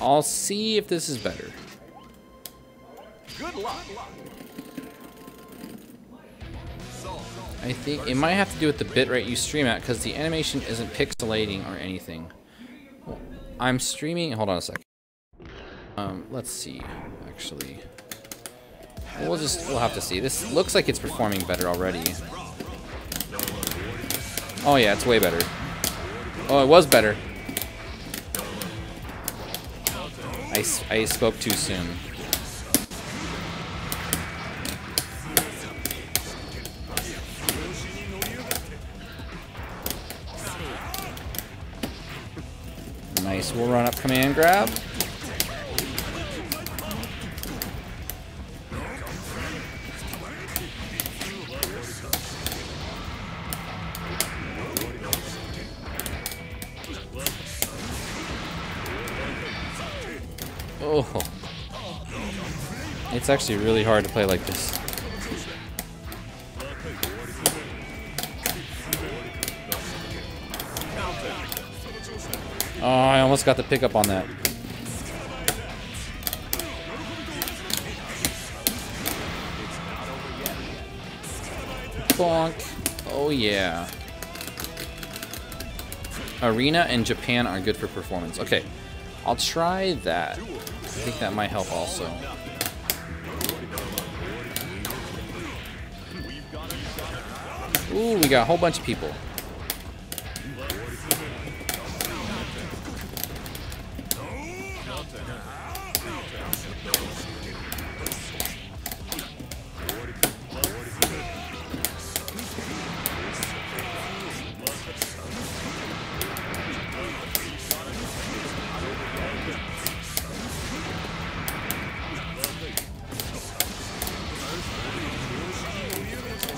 I'll see if this is better. Good luck. I think it might have to do with the bitrate you stream at, because the animation isn't pixelating or anything. I'm streaming. Hold on a second. Let's see. Actually, we'll have to see. This looks like it's performing better already. Oh yeah, it's way better. Oh, it was better. I spoke too soon. Nice, we'll run up command grab. Oh, it's actually really hard to play like this. Oh, I almost got the pickup on that. Bonk. Oh yeah. Arena and Japan are good for performance. Okay, I'll try that. I think that might help also. Ooh, we got a whole bunch of people.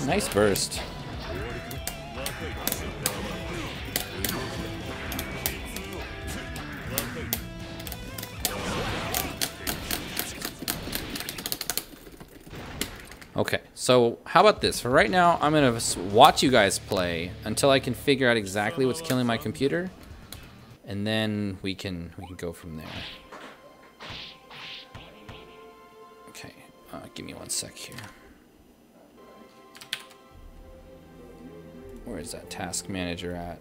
Nice burst. Okay, so how about this? For right now, I'm gonna watch you guys play until I can figure out exactly what's killing my computer, and then we can go from there. Okay, give me 1 sec here. Where is that task manager at?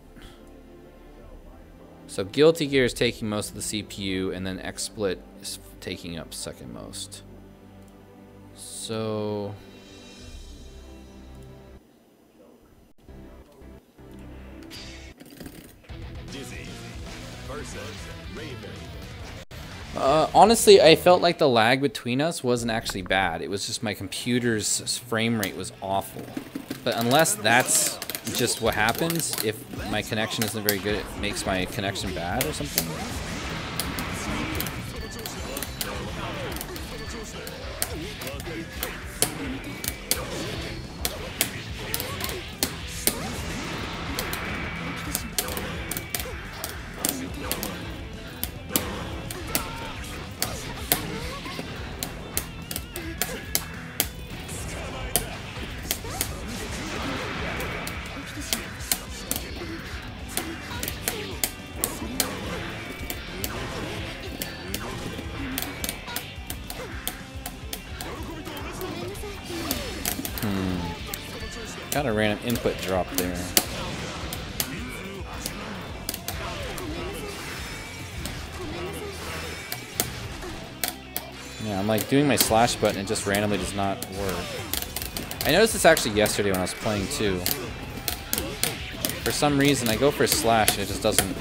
So Guilty Gear is taking most of the CPU, and then XSplit is taking up second most. So honestly, I felt like the lag between us wasn't actually bad. It was just my computer's frame rate was awful. But unless that's just what happens, if my connection isn't very good, it makes my connection bad or something. Got a random input drop there. Yeah, I'm like doing my slash button, it just randomly does not work. I noticed this actually yesterday when I was playing too. For some reason, I go for a slash and it just doesn't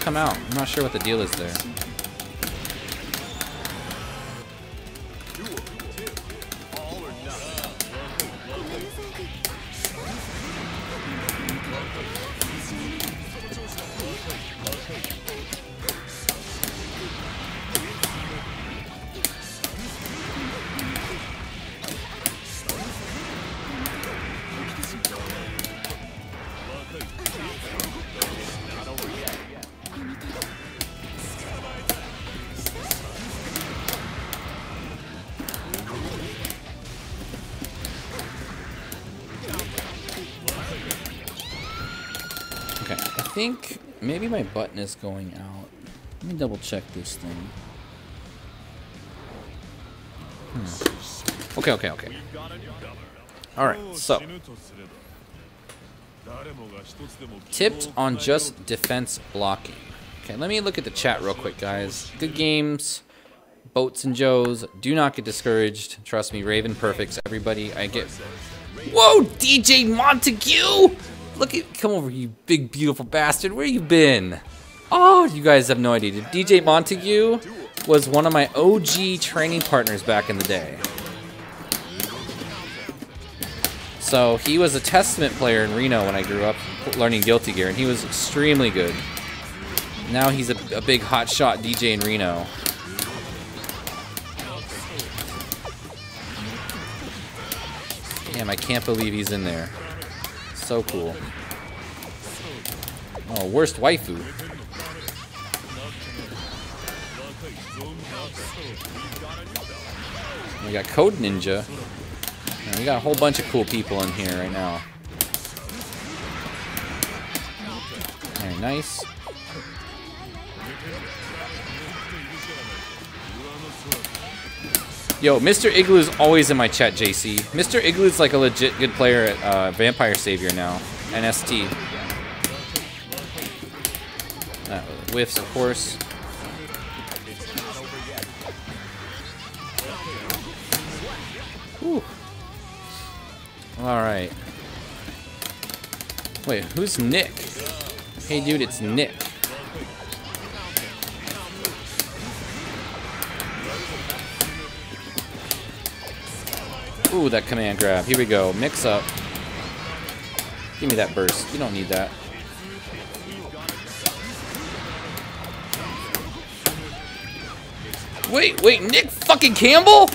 come out. I'm not sure what the deal is there. I think maybe my button is going out. Let me double check this thing. Okay, okay, okay. Alright, so. Tips on just defense blocking. Okay, let me look at the chat real quick, guys. Good games. Boats and Joes. Do not get discouraged. Trust me, Raven perfects everybody. I get... Whoa, DJ Montague! Look at... Come over, you big, beautiful bastard. Where you been? Oh, you guys have no idea. DJ Montague was one of my OG training partners back in the day. So he was a Testament player in Reno when I grew up learning Guilty Gear, and he was extremely good. Now he's a big hotshot DJ in Reno. Damn, I can't believe he's in there. So cool. Oh, worst waifu. We got Code Ninja. And we got a whole bunch of cool people in here right now. Very nice. Yo, Mr. Igloo's always in my chat, JC. Mr. Igloo's like a legit good player at Vampire Savior now. And ST. Whiffs, of course. Whew. Alright. Wait, who's Nick? Hey dude, it's Nick. Ooh, that command grab. Here we go. Mix up. Give me that burst. You don't need that. Wait, Nick fucking Campbell?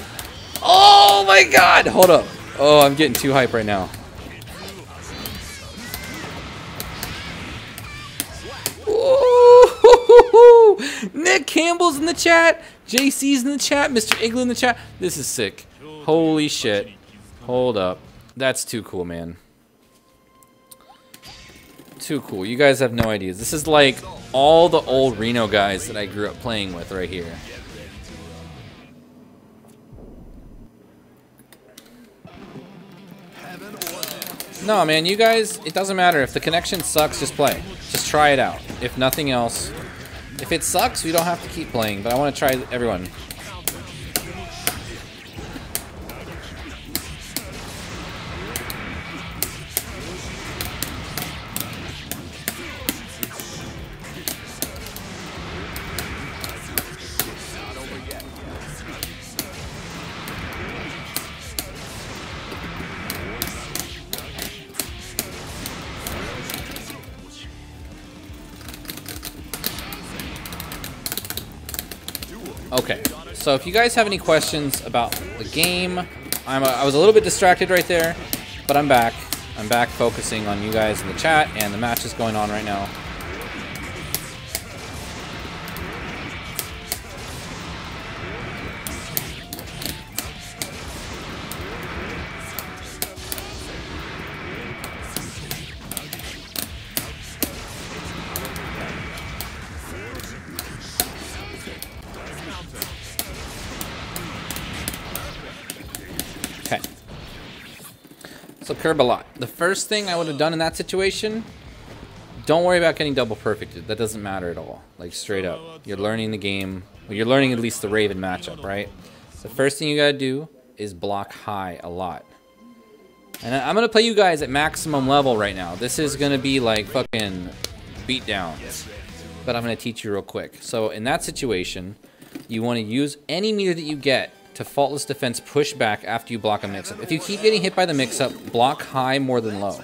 Oh my god! Hold up. Oh, I'm getting too hype right now. Ooh, Nick Campbell's in the chat. JC's in the chat. Mr. Igloo in the chat. This is sick. Holy shit. Hold up. That's too cool, man. Too cool. You guys have no ideas. This is like all the old Reno guys that I grew up playing with right here. No, man, you guys, it doesn't matter. If the connection sucks, just play. Just try it out. If nothing else. If it sucks, we don't have to keep playing, but I want to try everyone. Okay, so if you guys have any questions about the game, I was a little bit distracted right there, but I'm back. I'm back focusing on you guys in the chat, and the match is going on right now. So Kerbalot, the first thing I would have done in that situation, don't worry about getting double perfected. That doesn't matter at all. Like straight up, you're learning the game. Well, you're learning at least the Raven matchup, right? The first thing you gotta do is block high a lot. And I'm gonna play you guys at maximum level right now. This is gonna be like fucking beatdowns, but I'm gonna teach you real quick. So in that situation, you want to use any meter that you get to faultless defense push back after you block a mix-up. If you keep getting hit by the mix-up, block high more than low.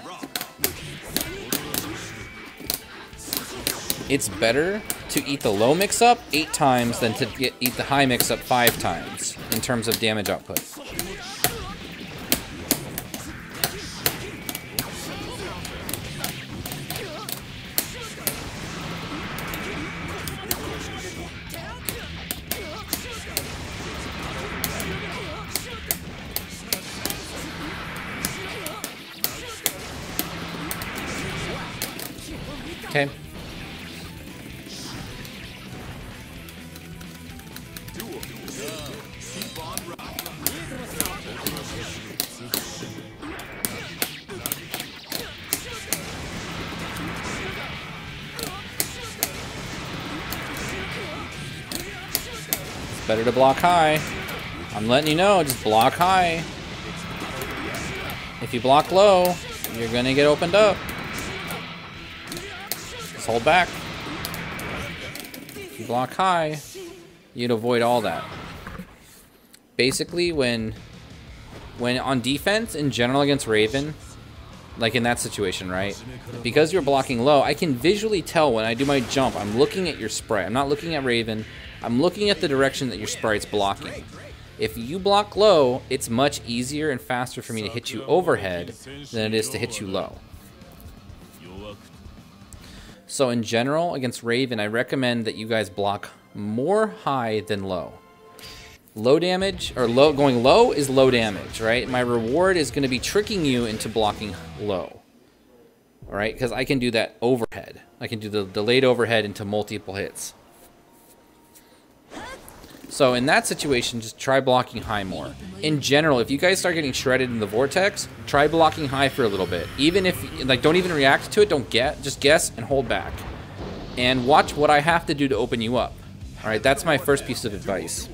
It's better to eat the low mix-up 8 times than to eat the high mix-up 5 times in terms of damage output. Okay. better to block high. I'm letting you know, just block high. If you block low, you're gonna get opened up. Just hold back. If you block high, you'd avoid all that. Basically, when on defense, in general against Raven, like in that situation, right? Because you're blocking low, I can visually tell when I do my jump, I'm looking at your sprite. I'm not looking at Raven. I'm looking at the direction that your sprite's blocking. If you block low, it's much easier and faster for me to hit you overhead than it is to hit you low. So in general, against Raven, I recommend that you guys block more high than low. Low damage, or going low is low damage, right? My reward is going to be tricking you into blocking low. All right, because I can do that overhead. I can do the delayed overhead into multiple hits. So in that situation, just try blocking high more. In general, if you guys start getting shredded in the vortex, try blocking high for a little bit. Even if, like, don't even react to it, just guess and hold back. And watch what I have to do to open you up. All right, that's my first piece of advice.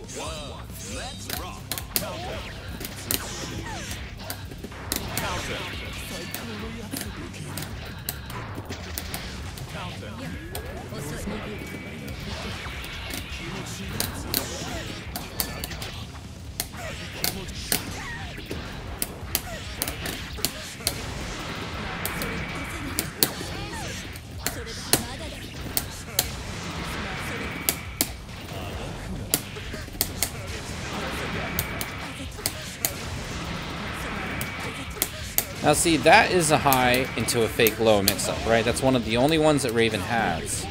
Now see, that is a high into a fake low mix-up, right? That's one of the only ones that Raven has.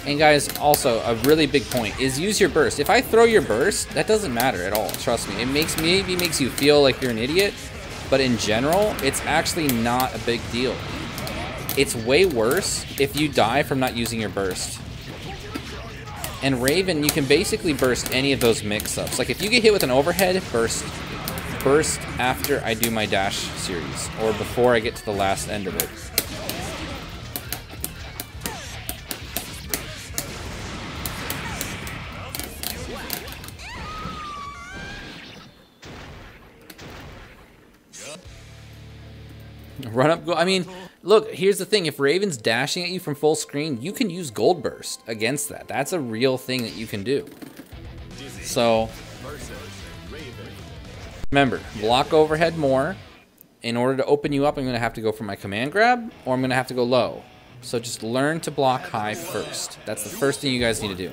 And guys, also, a really big point is use your burst. If I throw your burst, that doesn't matter at all, trust me. It maybe makes you feel like you're an idiot, but in general, it's actually not a big deal. It's way worse if you die from not using your burst. And Raven, you can basically burst any of those mix-ups. Like if you get hit with an overhead, burst after I do my dash series, or before I get to the last end of it. Run up, go. I mean, look, here's the thing. If Raven's dashing at you from full screen, you can use Gold Burst against that. That's a real thing that you can do. So, remember, block overhead more. In order to open you up, I'm going to have to go for my command grab, or I'm going to have to go low. So just learn to block high first. That's the first thing you guys need to do.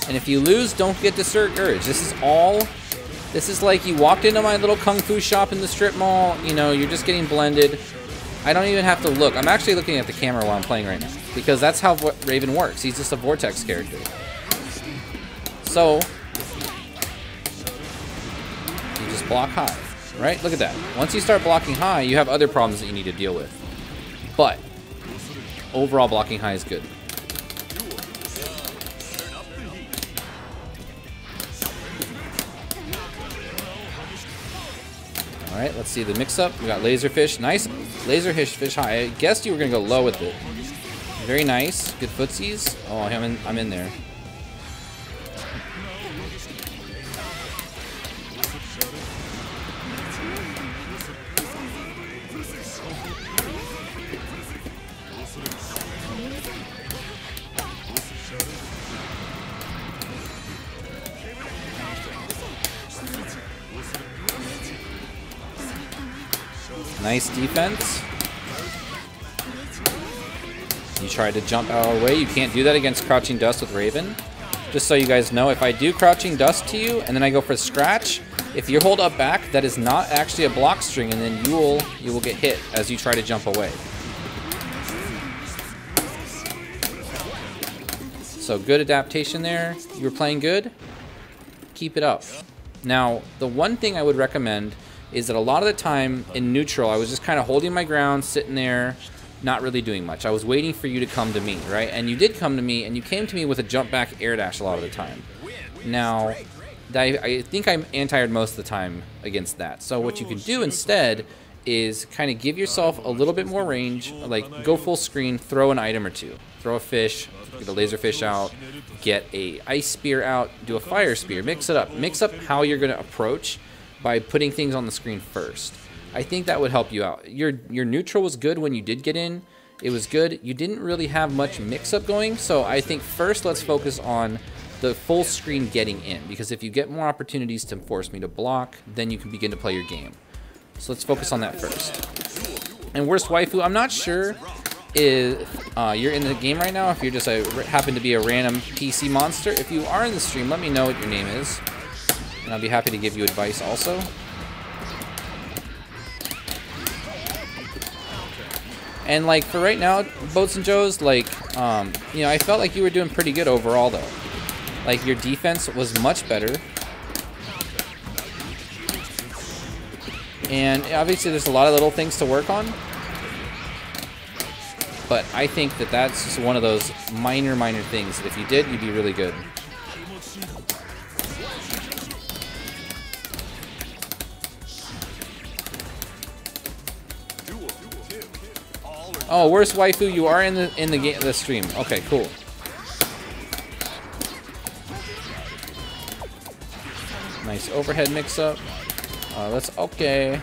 And if you lose, don't get discouraged. This is like you walked into my little kung fu shop in the strip mall, you know, you're just getting blended. I don't even have to look. I'm actually looking at the camera while I'm playing right now, because that's how Raven works. He's just a Vortex character. So, you just block high, right? Look at that. Once you start blocking high, you have other problems that you need to deal with. But, overall blocking high is good. All right, let's see the mix-up. We got Laserfish. Nice Laserfish high. I guessed you were going to go low with it. Very nice. Good footsies. Oh, I'm in there. Nice defense. You tried to jump out of the way. You can't do that against Crouching Dust with Raven. Just so you guys know, if I do Crouching Dust to you and then I go for a scratch, if you hold up back, that is not actually a block string, and then you will get hit as you try to jump away. So good adaptation there. You were playing good. Keep it up. Now, the one thing I would recommend is that a lot of the time in neutral, I was just kind of holding my ground, sitting there, not really doing much. I was waiting for you to come to me, right? And you did come to me, and you came to me with a jump back air dash a lot of the time. Now, I think I'm anti-aired most of the time against that. So what you can do instead is kind of give yourself a little bit more range, like go full screen, throw an item or two. Throw a fish, get a laser fish out, get a ice spear out, do a fire spear, mix it up. Mix up how you're going to approach by putting things on the screen first. I think that would help you out. Your neutral was good when you did get in. It was good. You didn't really have much mix-up going, so I think first let's focus on the full screen getting in, because if you get more opportunities to force me to block, then you can begin to play your game. So let's focus on that first. And worst waifu, I'm not sure if you're in the game right now, if you're just happen to be a random PC monster. If you are in the stream, let me know what your name is, and I'll be happy to give you advice also. And like for right now, Boats and Joes, like you know, I felt like you were doing pretty good overall though. Like your defense was much better. And obviously there's a lot of little things to work on. But I think that that's just one of those minor things that if you did, you'd be really good. Oh, worst waifu, you are in the stream. Okay, cool. Nice overhead mix-up. That's okay.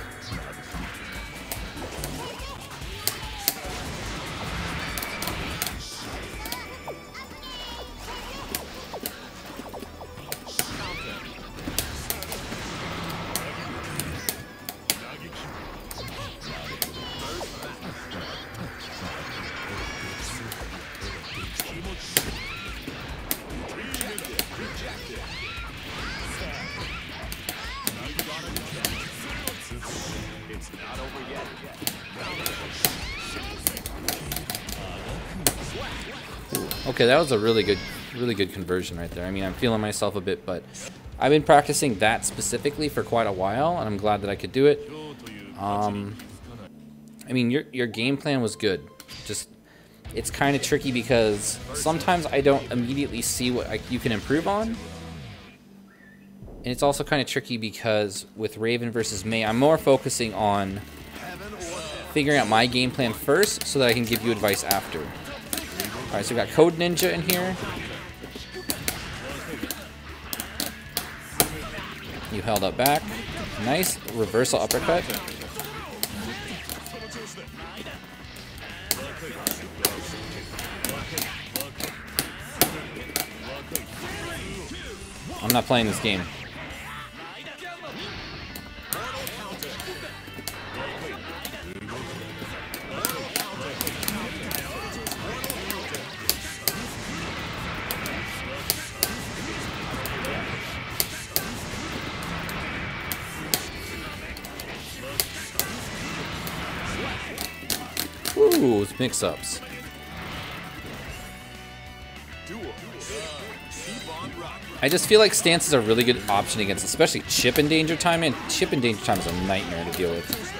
Okay, that was a really good conversion right there. I mean, I'm feeling myself a bit, but I've been practicing that specifically for quite a while, and I'm glad that I could do it. I mean, your game plan was good. Just, it's kind of tricky because sometimes I don't immediately see what you can improve on. And it's also kind of tricky because with Raven versus Mei, I'm more focusing on figuring out my game plan first so that I can give you advice after. Alright, so we got Code Ninja in here. You held up back. Nice reversal uppercut. I'm not playing this game. Ooh, it's mix-ups. I just feel like stance is a really good option against, especially chip in danger time, and chip in danger time is a nightmare to deal with.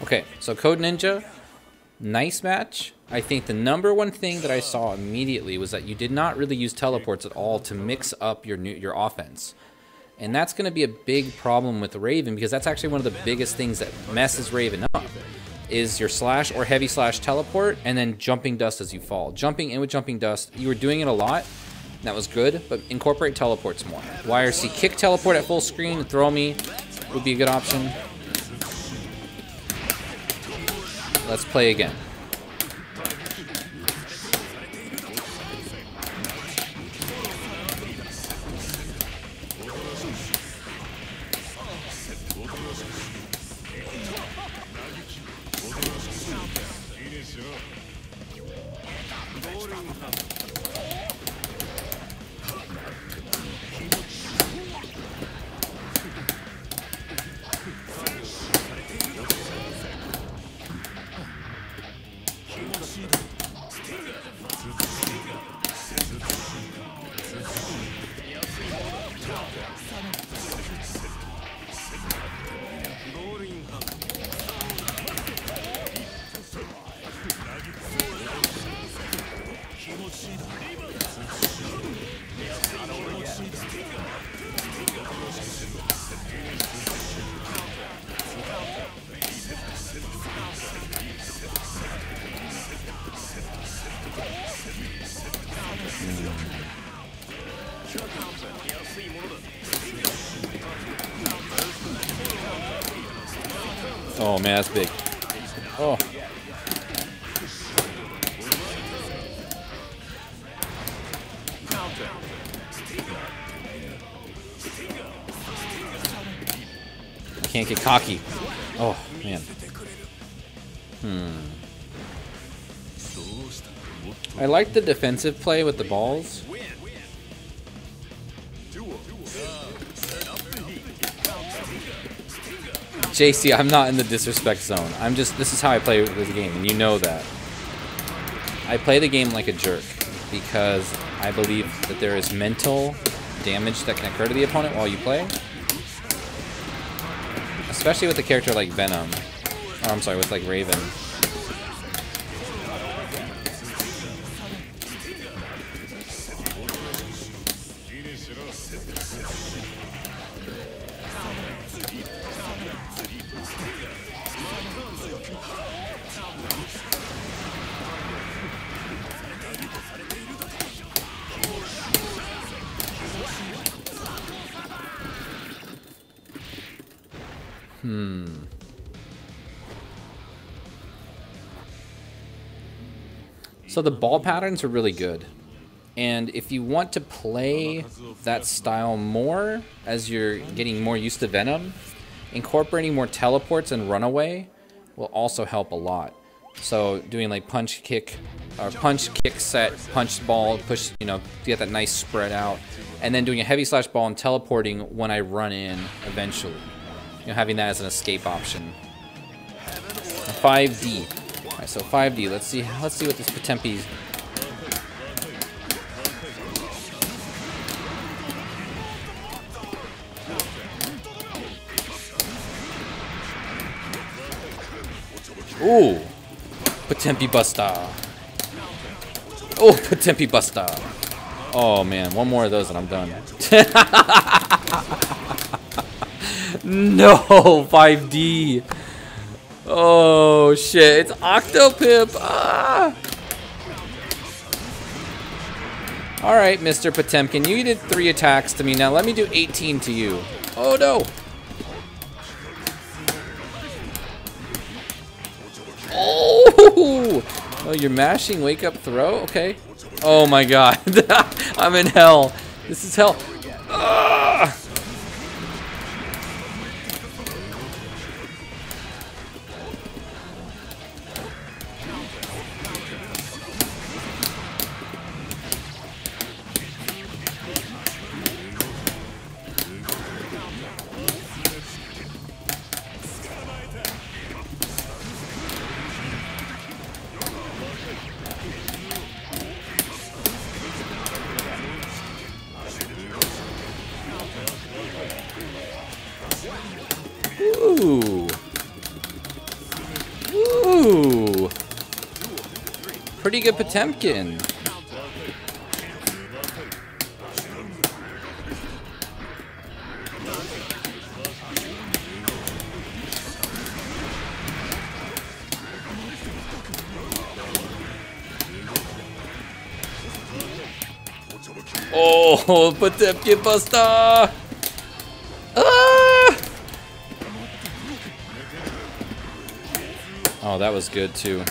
Okay, so Code Ninja, nice match. I think the #1 thing that I saw immediately was that you did not really use teleports at all to mix up your offense. And that's going to be a big problem with Raven, because that's actually one of the biggest things that messes Raven up, is your slash or heavy slash teleport and then jumping dust as you fall. Jumping in with jumping dust, you were doing it a lot. That was good, but incorporate teleports more. YRC kick teleport at full screen, throw me would be a good option. Let's play again. Oh man, that's big. Oh. Can't get cocky. Oh man. I like the defensive play with the balls. JC, I'm not in the disrespect zone. I'm just, this is how I play this game, and you know that. I play the game like a jerk because I believe that there is mental damage that can occur to the opponent while you play. Especially with a character like Venom. Or I'm sorry, with like Raven. So the ball patterns are really good. And if you want to play that style more as you're getting more used to Venom, incorporating more teleports and runaway will also help a lot. So doing like punch, kick, or punch, kick, set, punch, ball, push, you know, to get that nice spread out. And then doing a heavy slash ball and teleporting when I run in eventually. You know, having that as an escape option. 5D. Alright, so 5D. Let's see what this Potemki's. Ooh, Potemki Buster. Oh, Potemki Buster. Oh man, one more of those and I'm done. No, 5D. Oh shit, it's Octopimp. Ah. Alright, Mr. Potemkin, you did 3 attacks to me. Now let me do 18 to you. Oh no. Oh! Oh, you're mashing wake up throw? Okay. Oh my god. I'm in hell. This is hell. Ah! Ooh. Ooh. Pretty good Potemkin. Oh, Potemkin Buster! Ah! Oh, that was good too.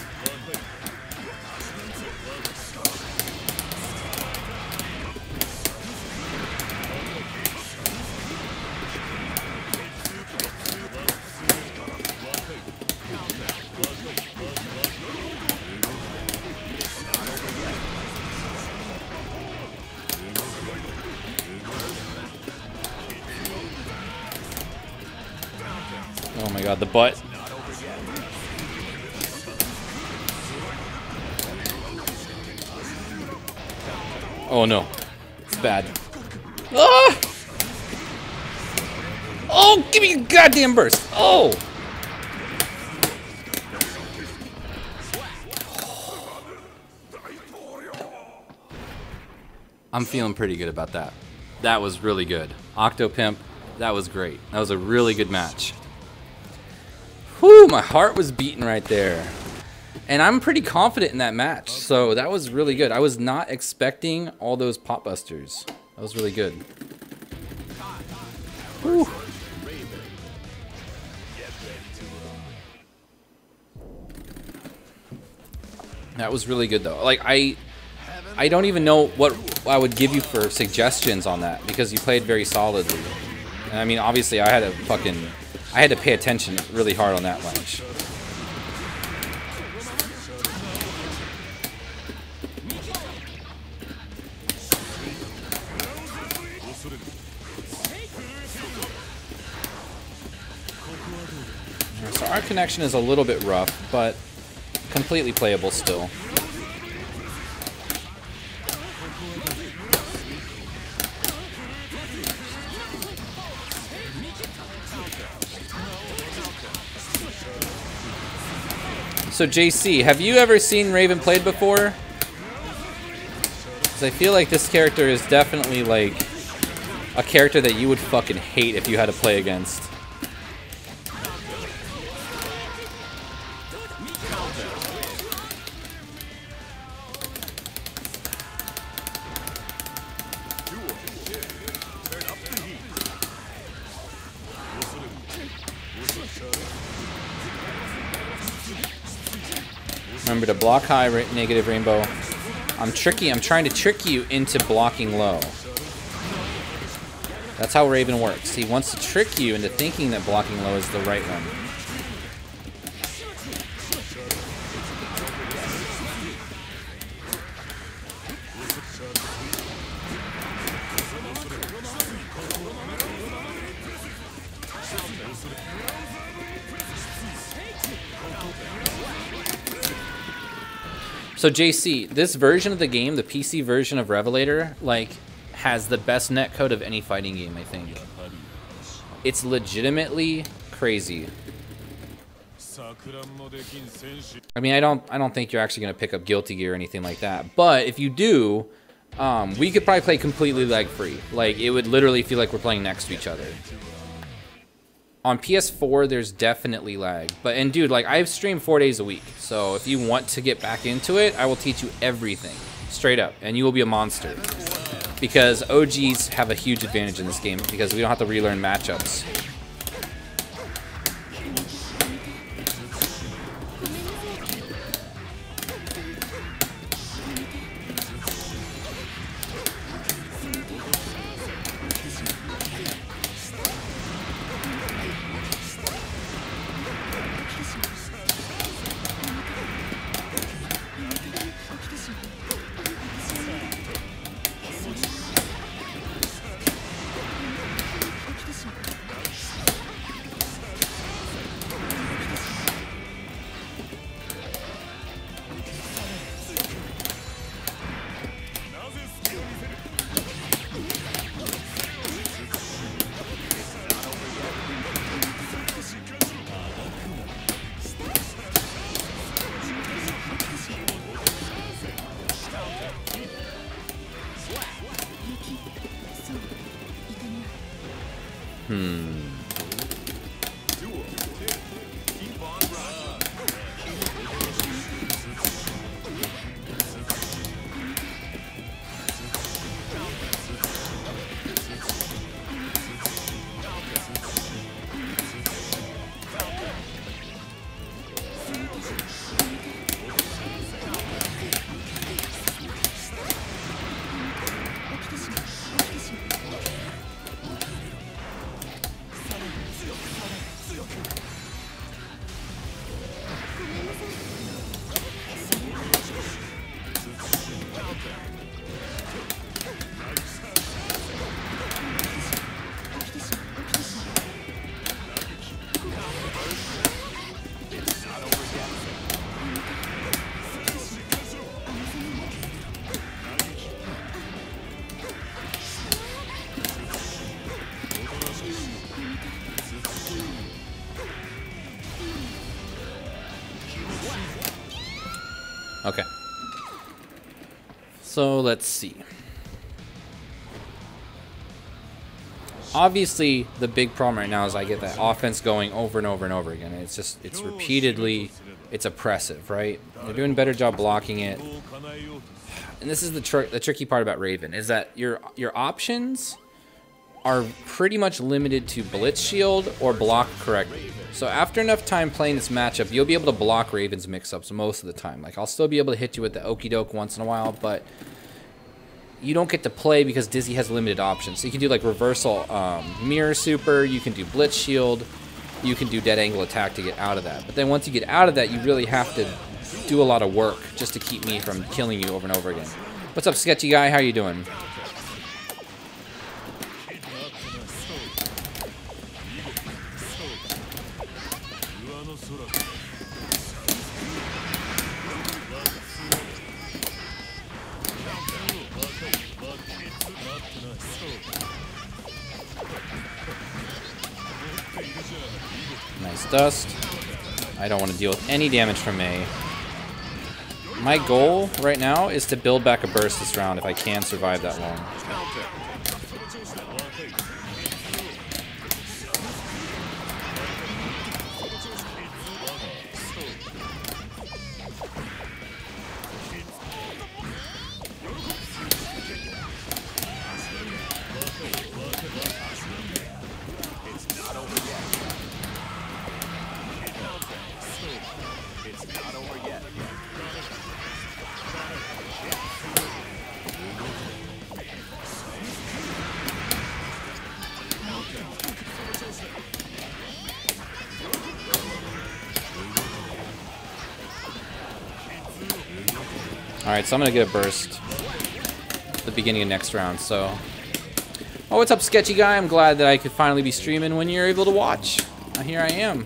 Oh my god, the butt. Oh no, it's bad. Ah! Oh, give me a goddamn burst. Oh! I'm feeling pretty good about that. That was really good. Octopimp, that was great. That was a really good match. Whew, my heart was beating right there. And I'm pretty confident in that match, so that was really good. I was not expecting all those pop busters. That was really good. Whew. That was really good though. Like I don't even know what I would give you for suggestions on that because you played very solidly. And I mean, obviously I had to pay attention really hard on that match. So our connection is a little bit rough, but completely playable still. So JC, have you ever seen Raven played before? Because I feel like this character is definitely like a character that you would fucking hate if you had to play against. Remember to block high, negative rainbow. I'm tricky. I'm trying to trick you into blocking low. That's how Raven works. He wants to trick you into thinking that blocking low is the right one. So JC, this version of the game, the PC version of Revelator, like, has the best netcode of any fighting game, I think. It's legitimately crazy. I mean, I don't think you're actually gonna pick up Guilty Gear or anything like that. But if you do, we could probably play completely lag-free. Like, it would literally feel like we're playing next to each other. On PS4, there's definitely lag. And dude, like, I've streamed 4 days a week. So if you want to get back into it, I will teach you everything. Straight up. And you will be a monster. Because OGs have a huge advantage in this game. Because we don't have to relearn matchups. Okay. So let's see. Obviously, the big problem right now is I get that offense going over and over and over again. It's repeatedly, it's oppressive, right? They're doing a better job blocking it. And this is the tricky part about Raven, is that your options are pretty much limited to blitz shield or block correctly. So after enough time playing this matchup, you'll be able to block Raven's mix-ups most of the time. Like, I'll still be able to hit you with the okie doke once in a while, but you don't get to play because Dizzy has limited options. So you can do like reversal mirror super, you can do blitz shield, you can do dead angle attack to get out of that. But then once you get out of that, you really have to do a lot of work just to keep me from killing you over and over again. What's up, sketchy guy? How you doing? Nice dust. I don't want to deal with any damage from Mei. My goal right now is to build back a burst this round if I can survive that long. Alright, so I'm going to get a burst at the beginning of next round, so... Oh, what's up, sketchy guy? I'm glad that I could finally be streaming when you're able to watch. Here I am.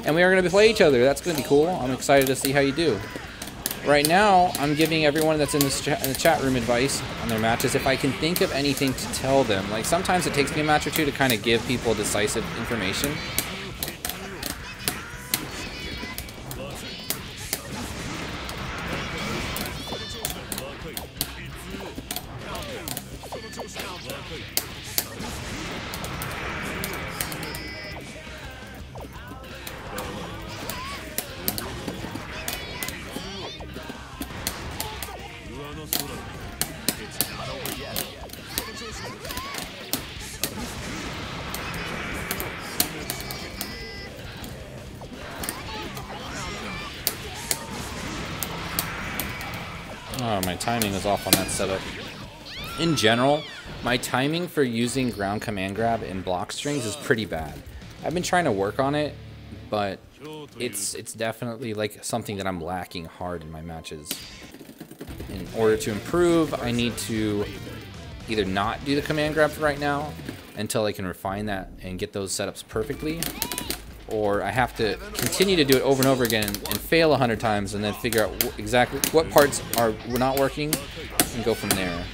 And we are going to play each other. That's going to be cool. I'm excited to see how you do. Right now, I'm giving everyone that's in the chat room advice on their matches if I can think of anything to tell them. Like, sometimes it takes me a match or two to kind of give people decisive information. Oh, my timing was off on that setup. In general, my timing for using ground command grab in block strings is pretty bad. I've been trying to work on it, but it's definitely like something that I'm lacking hard in my matches. In order to improve, I need to either not do the command grab right now until I can refine that and get those setups perfectly, or I have to continue to do it over and over again and fail 100 times and then figure out exactly what parts are not working and go from there.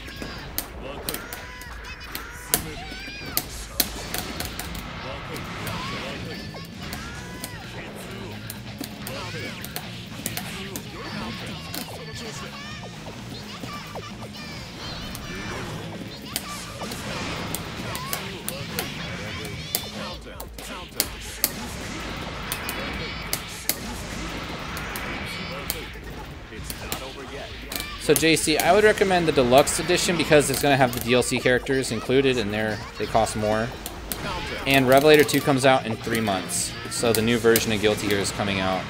So JC, I would recommend the deluxe edition because it's going to have the DLC characters included, and they cost more. And Revelator 2 comes out in 3 months, so the new version of Guilty Gear is coming out.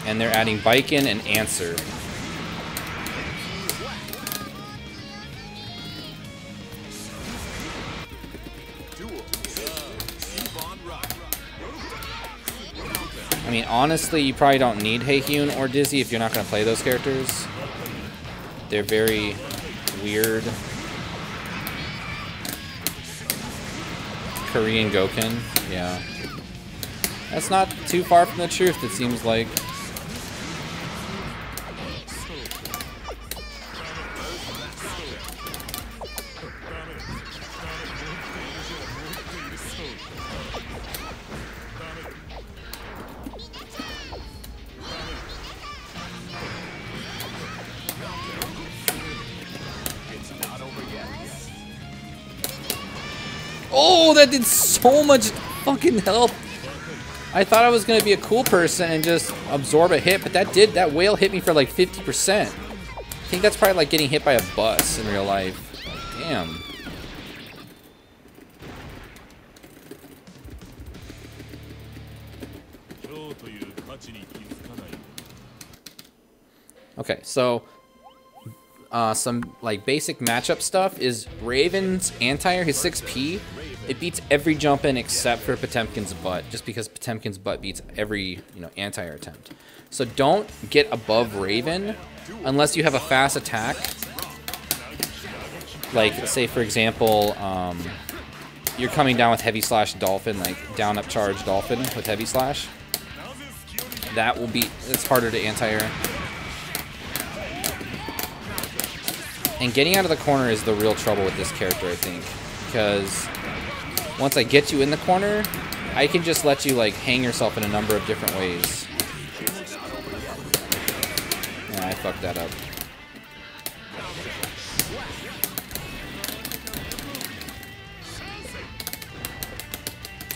And they're adding Baiken and Answer. I mean, honestly, you probably don't need Haehyun or Dizzy if you're not going to play those characters. They're very weird. Korean Goken, yeah. That's not too far from the truth, it seems like. Oh, that did so much fucking help. I thought I was gonna be a cool person and just absorb a hit, but that whale hit me for like 50%. I think that's probably like getting hit by a bus in real life. Damn. Okay, so some like basic matchup stuff is Raven's anti-air, his 6P. It beats every jump in except for Potemkin's butt, just because Potemkin's butt beats every, you know, anti-air attempt. So don't get above Raven unless you have a fast attack. Like, say for example, you're coming down with Heavy Slash Dolphin, like down up charge Dolphin with Heavy Slash. That will be, it's harder to anti-air. And getting out of the corner is the real trouble with this character, I think, because once I get you in the corner, I can just let you like hang yourself in a number of different ways. Yeah, I fucked that up.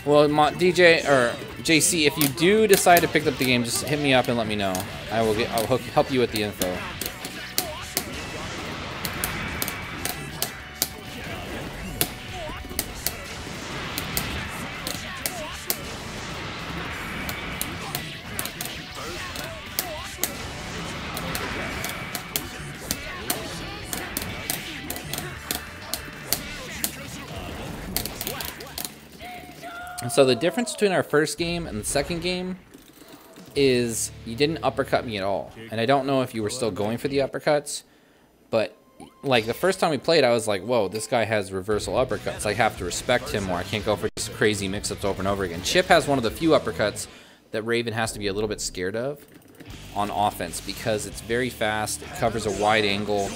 Well, DJ or JC, if you do decide to pick up the game, just hit me up and let me know. I'll help you with the info. So the difference between our first game and the second game is you didn't uppercut me at all. And I don't know if you were still going for the uppercuts, but like the first time we played, I was like, whoa, this guy has reversal uppercuts. I have to respect him more. I can't go for these crazy mix-ups over and over again. Chip has one of the few uppercuts that Raven has to be a little bit scared of on offense because it's very fast, it covers a wide angle,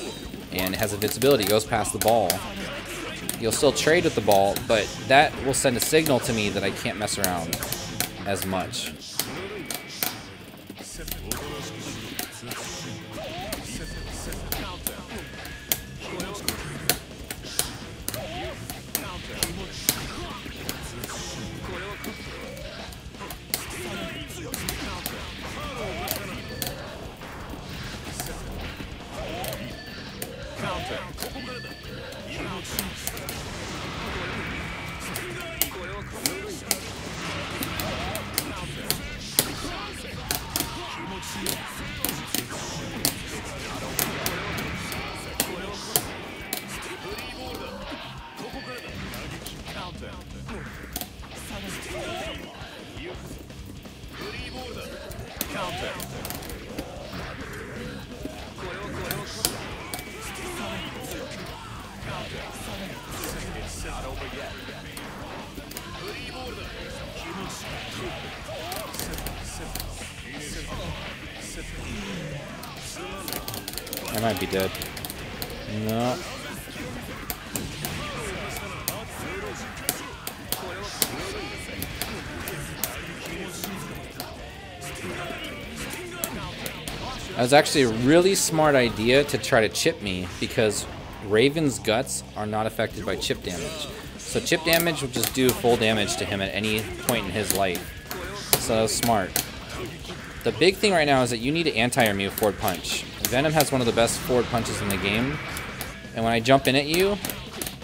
and it has invincibility. It goes past the ball. You'll still trade with the ball, but that will send a signal to me that I can't mess around as much. I might be dead. No. That was actually a really smart idea to try to chip me because Raven's guts are not affected by chip damage. So chip damage will just do full damage to him at any point in his life. So that was smart. The big thing right now is that you need to anti-air me with forward punch. Venom has one of the best forward punches in the game. And when I jump in at you,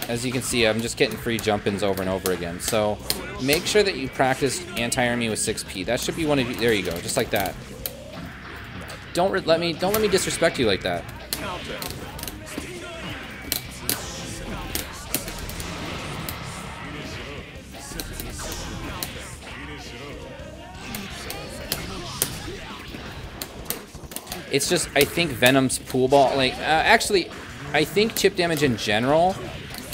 as you can see, I'm just getting free jump-ins over and over again. So make sure that you practice anti-air me with 6P. That should be one of you. There you go, just like that. Don't let me disrespect you like that. It's just, I think Venom's pool ball, like, actually, I think chip damage in general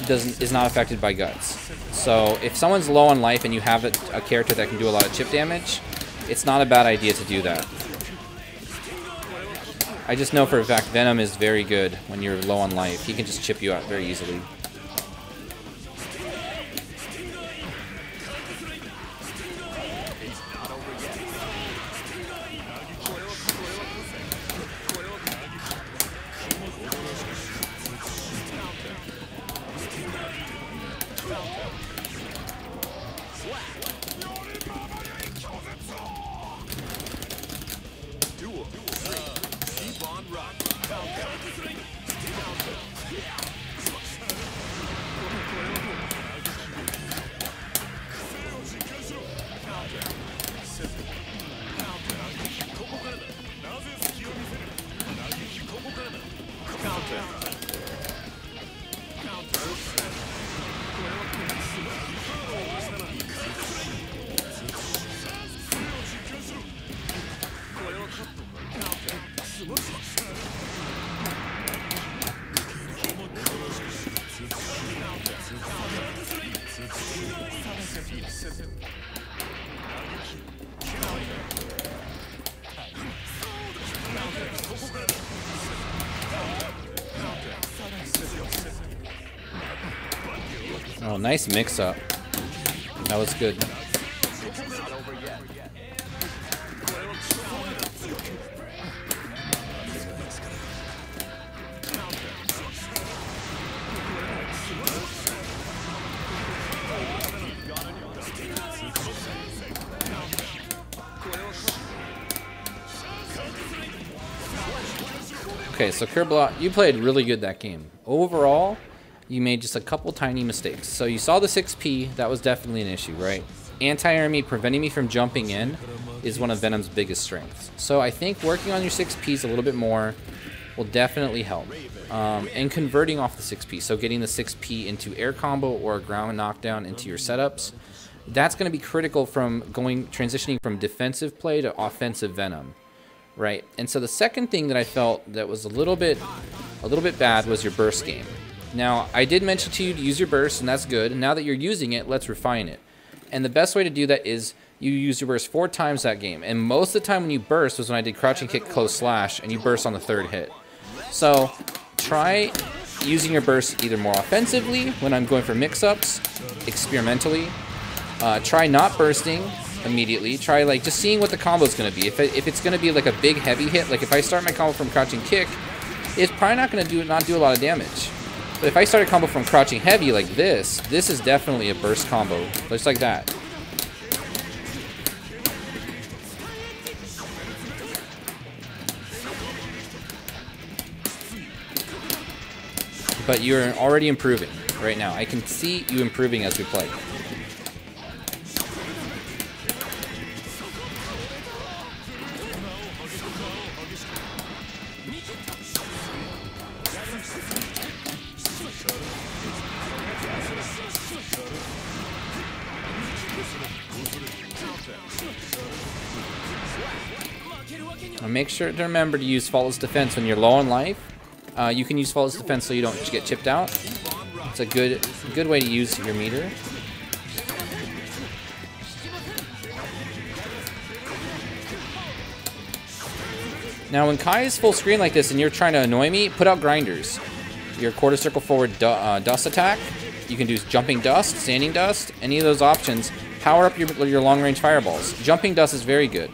is not affected by guts. So if someone's low on life and you have a character that can do a lot of chip damage, it's not a bad idea to do that. I just know for a fact Venom is very good when you're low on life. He can just chip you out very easily. Oh, nice mix-up. That was good. Okay, so Kerblat, you played really good that game. Overall, you made just a couple tiny mistakes. So you saw the 6P, that was definitely an issue, right? Anti-air me, preventing me from jumping in, is one of Venom's biggest strengths. So I think working on your 6Ps a little bit more will definitely help. And converting off the 6P, so getting the 6P into air combo or ground knockdown into your setups, that's going to be critical from transitioning from defensive play to offensive Venom. Right, and so the second thing that I felt that was a little bit bad was your burst game. Now, I did mention to you to use your burst, and that's good. And now that you're using it, let's refine it. And the best way to do that is you use your burst 4 times that game. And most of the time when you burst was when I did crouching kick, close slash, and you burst on the 3rd hit. So try using your burst either more offensively when I'm going for mix-ups, experimentally. Try not bursting immediately. Try like just seeing what the combo is going to be. If it's going to be like a big heavy hit, like if I start my combo from crouching kick, it's probably not going to do a lot of damage. But if I start a combo from crouching heavy like this is definitely a burst combo, just like that. But you're already improving right now. I can see you improving as we play. Make sure to remember to use Faultless Defense when you're low on life. You can use Faultless Defense so you don't get chipped out. It's a good way to use your meter. Now when Kai is full screen like this and you're trying to annoy me, put out grinders. Your quarter circle forward dust attack. You can do jumping dust, standing dust, any of those options. Power up your long range fireballs. Jumping dust is very good.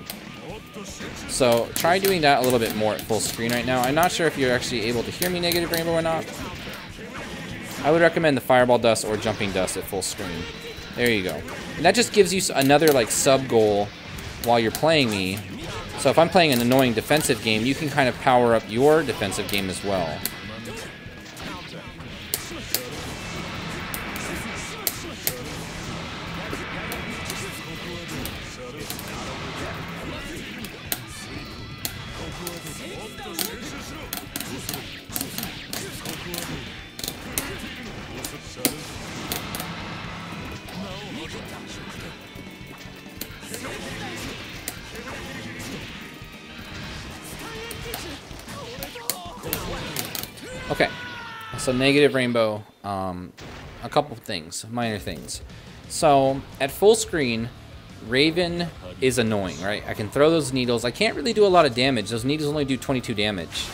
So try doing that a little bit more at full screen right now. I'm not sure if you're actually able to hear me, Negative Rainbow, or not. I would recommend the fireball dust or jumping dust at full screen. There you go. And that just gives you another like sub goal while you're playing me. So if I'm playing an annoying defensive game, you can kind of power up your defensive game as well. Okay, so Negative Rainbow, a couple things, minor things. So at full screen, Raven is annoying, right? I can throw those needles. I can't really do a lot of damage. Those needles only do 22 damage.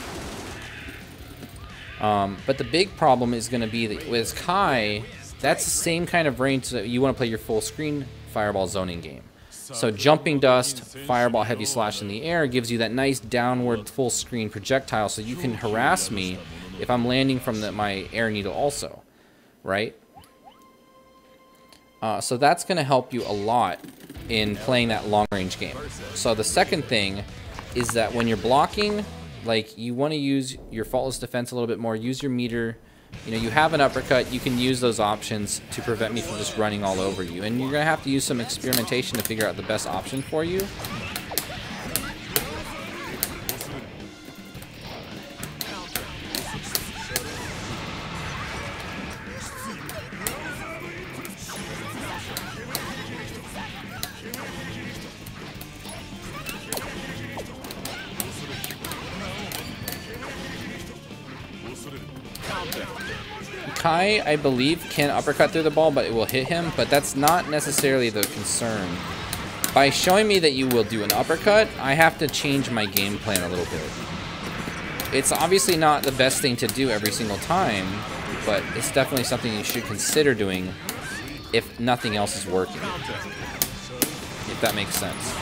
But the big problem is going to be that with Kai, that's the same kind of range that you want to play your full screen fireball zoning game. So jumping dust, fireball, heavy slash in the air gives you that nice downward full screen projectile so you can harass me if I'm landing from my air needle also, right? So that's going to help you a lot in playing that long range game. So the second thing is that when you're blocking, like you want to use your Faultless Defense a little bit more, use your meter. You know, you have an uppercut, you can use those options to prevent me from just running all over you. And you're going to have to use some experimentation to figure out the best option for you. Kai, I believe, can uppercut through the ball, but it will hit him, but that's not necessarily the concern. By showing me that you will do an uppercut, I have to change my game plan a little bit. It's obviously not the best thing to do every single time, but it's definitely something you should consider doing if nothing else is working. If that makes sense.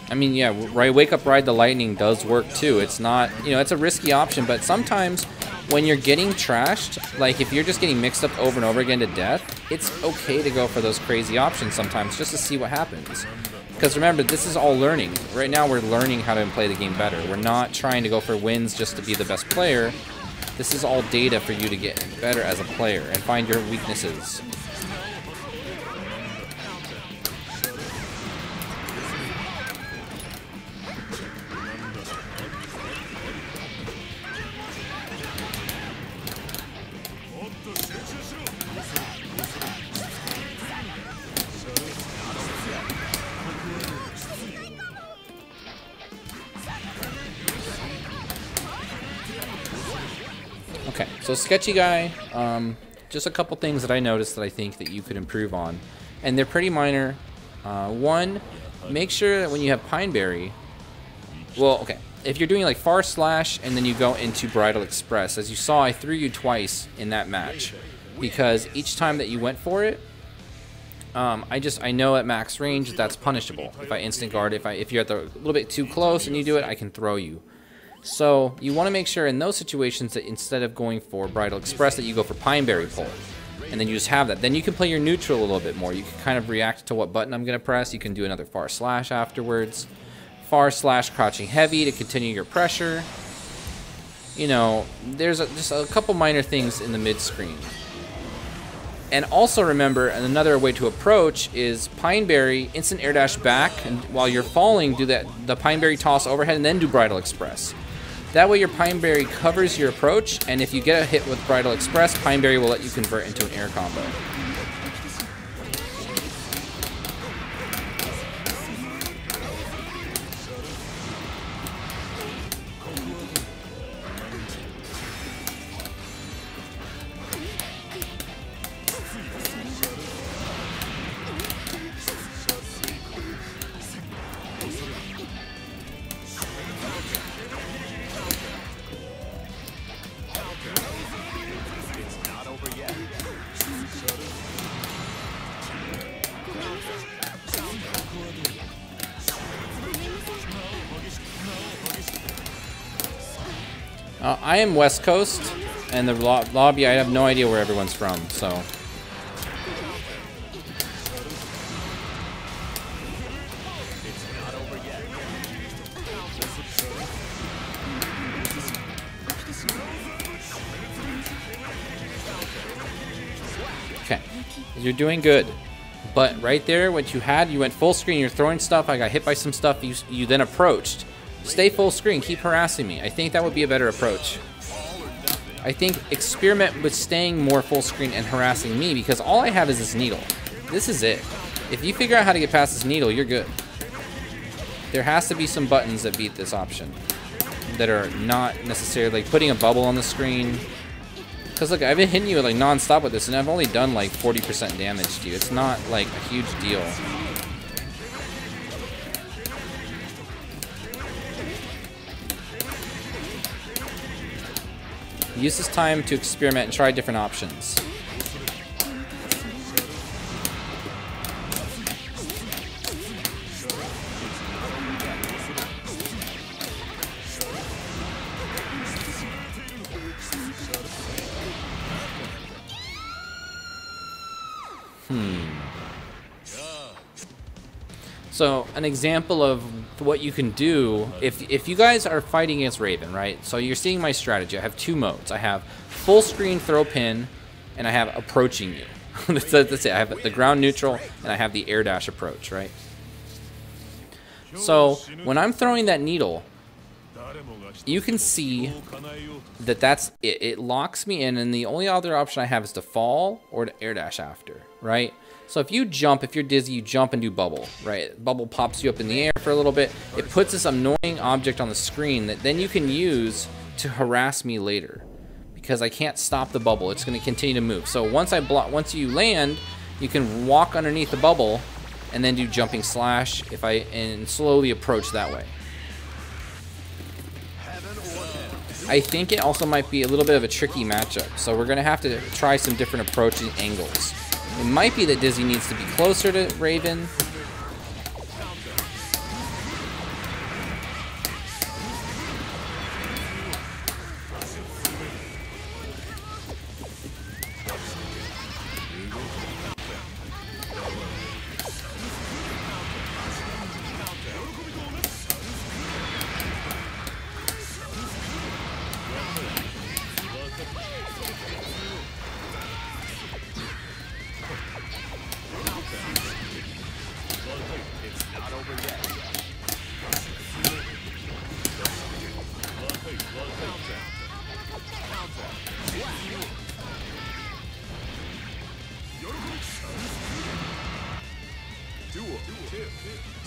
I mean, yeah, right, Wake Up Ride the Lightning does work too. It's not, you know, it's a risky option, but sometimes when you're getting trashed, like if you're just getting mixed up over and over again to death, it's okay to go for those crazy options sometimes just to see what happens. Because remember, this is all learning. Right now we're learning how to play the game better. We're not trying to go for wins just to be the best player. This is all data for you to get better as a player and find your weaknesses. Okay, so Sketchy Guy, just a couple things that I noticed that I think that you could improve on, and they're pretty minor. One, make sure that when you have Pineberry, well, okay, if you're doing like Far Slash and then you go into Bridal Express, as you saw, I threw you twice in that match, because each time that you went for it, I know at max range that's punishable. If I instant guard, if you're at a little bit too close and you do it, I can throw you. So you want to make sure in those situations that instead of going for Bridal Express that you go for Pineberry Pull. And then you just have that. Then you can play your neutral a little bit more. You can kind of react to what button I'm going to press. You can do another Far Slash afterwards. Far Slash Crouching Heavy to continue your pressure. You know, there's just a couple minor things in the mid-screen. And also remember, another way to approach is Pineberry, instant air dash back, and while you're falling, do the Pineberry toss overhead and then do Bridal Express. That way your Pineberry covers your approach, and if you get a hit with Bridal Express, Pineberry will let you convert into an air combo. I am West Coast, and the lobby, I have no idea where everyone's from, so. Okay, you're doing good. But right there, what you had, you went full screen, you're throwing stuff, I got hit by some stuff, you then approached. Stay full screen, keep harassing me. I think that would be a better approach. I think experiment with staying more full screen and harassing me, because all I have is this needle. This is it. If you figure out how to get past this needle, you're good. There has to be some buttons that beat this option that are not necessarily like putting a bubble on the screen. Because look, I've been hitting you like non-stop with this, and I've only done like 40% damage to you. It's not like a huge deal. Use this time to experiment and try different options. So an example of what you can do if you guys are fighting against Raven, right? So you're seeing my strategy. I have two modes. I have full screen throw pin, and I have approaching you. That's it. I have the ground neutral, and I have the air dash approach, right? So when I'm throwing that needle, you can see that that's it. It locks me in, and the only other option I have is to fall or to air dash after, right? So if you jump, if you're dizzy, you jump and do bubble, right? Bubble pops you up in the air for a little bit. It puts this annoying object on the screen that then you can use to harass me later. because I can't stop the bubble. It's going to continue to move. So once you land, you can walk underneath the bubble and then do jumping slash and slowly approach that way. I think it also might be a little bit of a tricky matchup, so we're going to have to try some different approaching angles. It might be that Dizzy needs to be closer to Raven.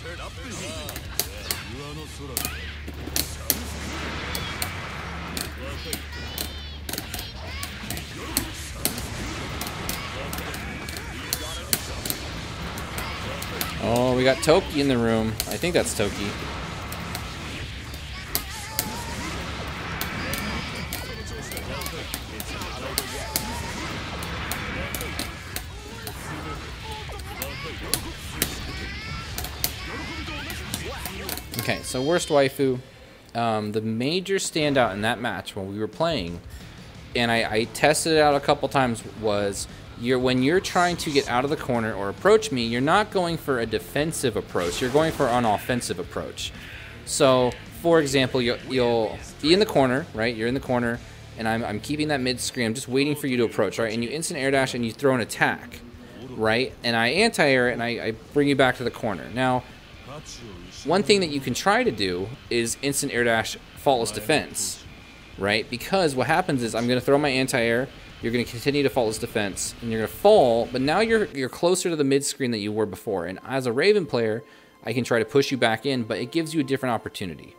Turn up the heat. Oh, we got Toki in the room. I think that's Toki. Okay, so worst waifu. The major standout in that match when we were playing, and I tested it out a couple times, was when you're trying to get out of the corner or approach me, you're not going for a defensive approach. You're going for an offensive approach. So, for example, you'll be in the corner, right? You're in the corner, and I'm keeping that mid screen. I'm just waiting for you to approach, right? And you instant air dash and you throw an attack, right? And I anti-air and I bring you back to the corner. Now, one thing that you can try to do is instant air dash faultless defense, right? Because what happens is I'm going to throw my anti-air, you're going to continue to faultless defense, and you're going to fall, but now you're closer to the mid screen that you were before. And as a Raven player, I can try to push you back in, but it gives you a different opportunity.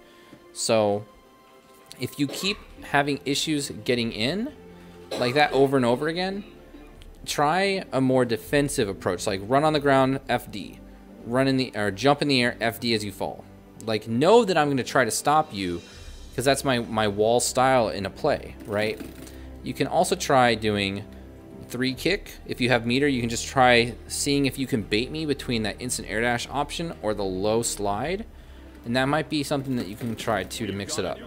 So if you keep having issues getting in like that over and over again, try a more defensive approach, like run on the ground, FD. Run in the or jump in the air, FD as you fall. Like, know that I'm going to try to stop you, because that's my wall style in a play, right? You can also try doing 3 kick. If you have meter, you can just try seeing if you can bait me between that instant air dash option or the low slide, and that might be something that you can try too to mix it up.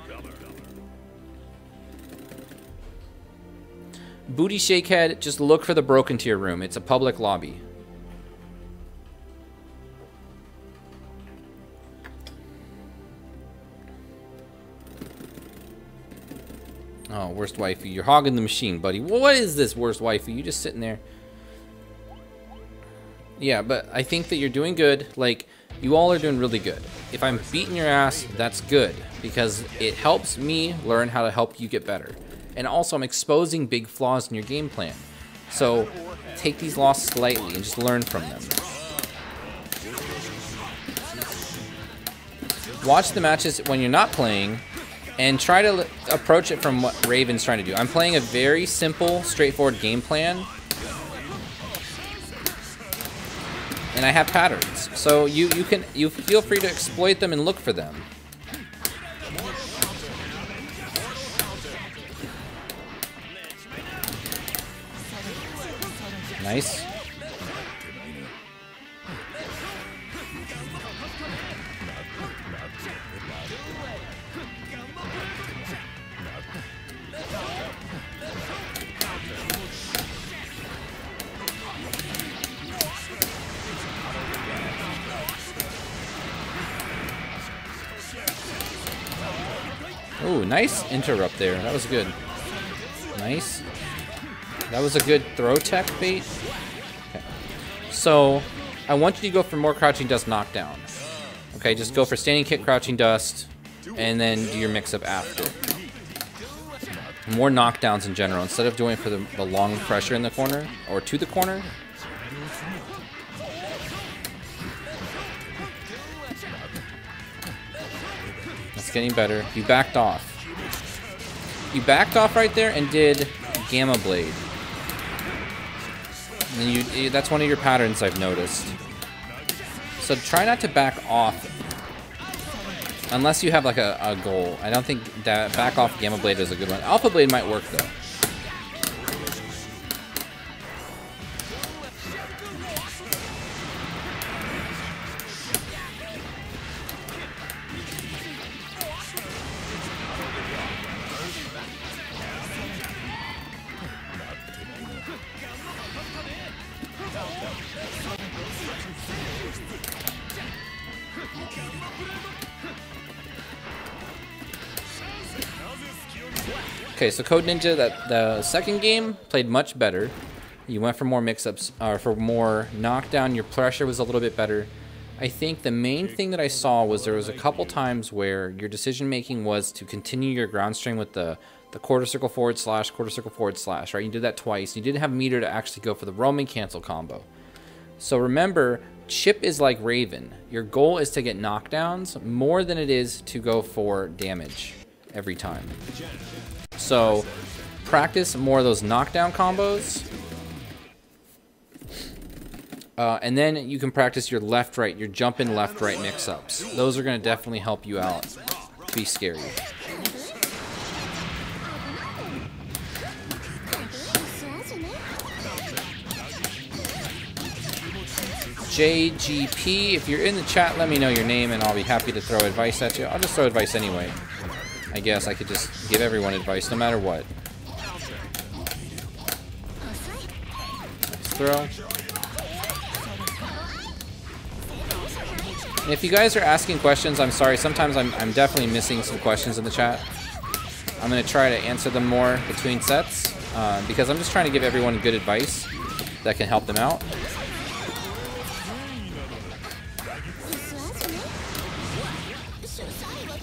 Booty Shakehead, just look for the broken tier room. It's a public lobby. Oh, worst waifu. You're hogging the machine, buddy. What is this worst waifu? You just sitting there. Yeah, but I think that you're doing good. Like, you all are doing really good. If I'm beating your ass, that's good, because it helps me learn how to help you get better. And also, I'm exposing big flaws in your game plan. So, take these losses lightly and just learn from them. Watch the matches when you're not playing, and try to approach it from what Raven's trying to do. I'm playing a very simple, straightforward game plan, and I have patterns. So you feel free to exploit them and look for them. Nice. Ooh, nice interrupt there. That was good. Nice. That was a good throw tech bait. Okay. So, I want you to go for more crouching dust knockdown. Okay, just go for standing kick, crouching dust, and then do your mix-up after. More knockdowns in general, instead of doing it for the long pressure in the corner, or to the corner. That's getting better. You backed off. You backed off right there and did Gamma Blade. And that's one of your patterns I've noticed. So try not to back off unless you have like a goal. I don't think that back off Gamma Blade is a good one. Alpha Blade might work though. Okay, so Code Ninja, the second game played much better. You went for more mix-ups, or for more knockdown. Your pressure was a little bit better. I think the main thing that I saw was there was a couple times where your decision-making was to continue your ground string with the quarter circle forward slash, right? You did that twice. You didn't have meter to actually go for the roaming cancel combo. So remember, Chip is like Raven. Your goal is to get knockdowns more than it is to go for damage every time. So practice more of those knockdown combos. And then you can practice your left-right, your jump-in left-right mix-ups. Those are going to definitely help you out. Be scary. JGP, if you're in the chat, let me know your name and I'll be happy to throw advice at you. I'll just throw advice anyway. I guess I could just give everyone advice no matter what. Nice throw. And if you guys are asking questions, I'm sorry. Sometimes I'm definitely missing some questions in the chat. I'm going to try to answer them more between sets because I'm just trying to give everyone good advice that can help them out.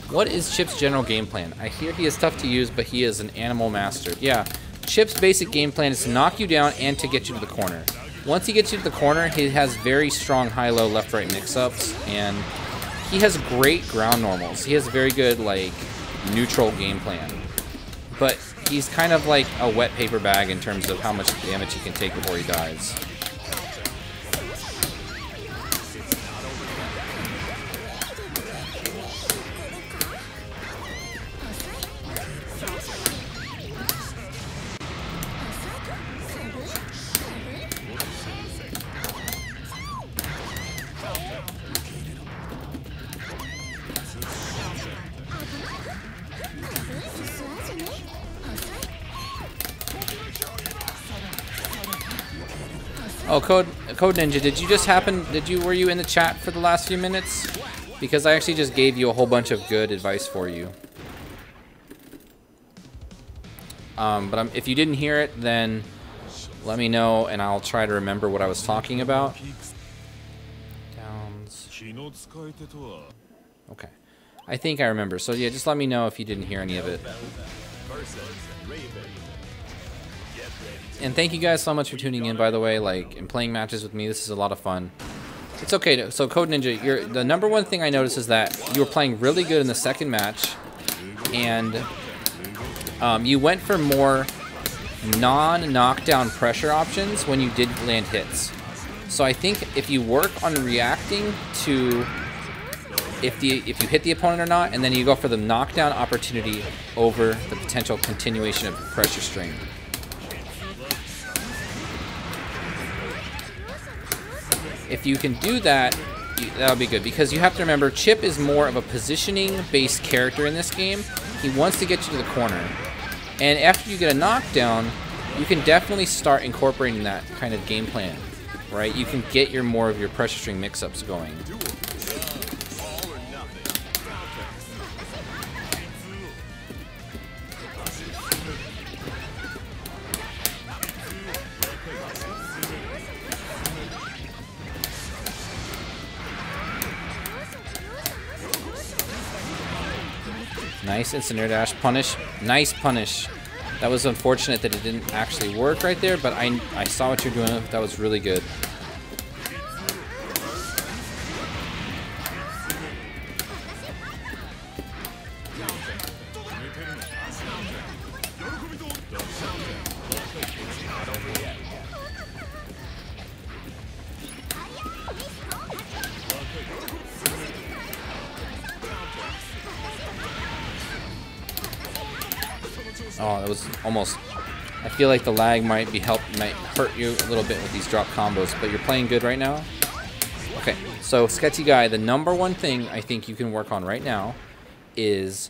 What is Chip's general game plan? I hear he is tough to use, but he is an animal master. Yeah, Chip's basic game plan is to knock you down and to get you to the corner. Once he gets you to the corner, he has very strong high-low left-right mix-ups, and he has great ground normals. He has a very good, like, neutral game plan. But he's kind of like a wet paper bag in terms of how much damage he can take before he dies. Oh, Code Ninja, did you just were you in the chat for the last few minutes? Because I actually just gave you a whole bunch of good advice for you. But if you didn't hear it, then let me know and I'll try to remember what I was talking about. Downs. Okay. I think I remember. So yeah, just let me know if you didn't hear any of it. And thank you guys so much for tuning in, by the way, like, and playing matches with me. This is a lot of fun. It's okay. So, Code Ninja, the number one thing I noticed is that you were playing really good in the second match, and you went for more non-knockdown pressure options when you did land hits. So I think if you work on reacting to if you hit the opponent or not, and then you go for the knockdown opportunity over the potential continuation of pressure string. If you can do that, that'll be good, because you have to remember Chip is more of a positioning-based character in this game. He wants to get you to the corner. And after you get a knockdown, you can definitely start incorporating that kind of game plan, right? You can get more of your pressure string mix-ups going. Nice instant air dash punish. Nice punish. That was unfortunate that it didn't actually work right there, but I saw what you're doing. That was really good. Oh, that was almost... I feel like the lag might hurt you a little bit with these drop combos, but you're playing good right now. Okay, so Sketchy Guy, the #1 thing I think you can work on right now is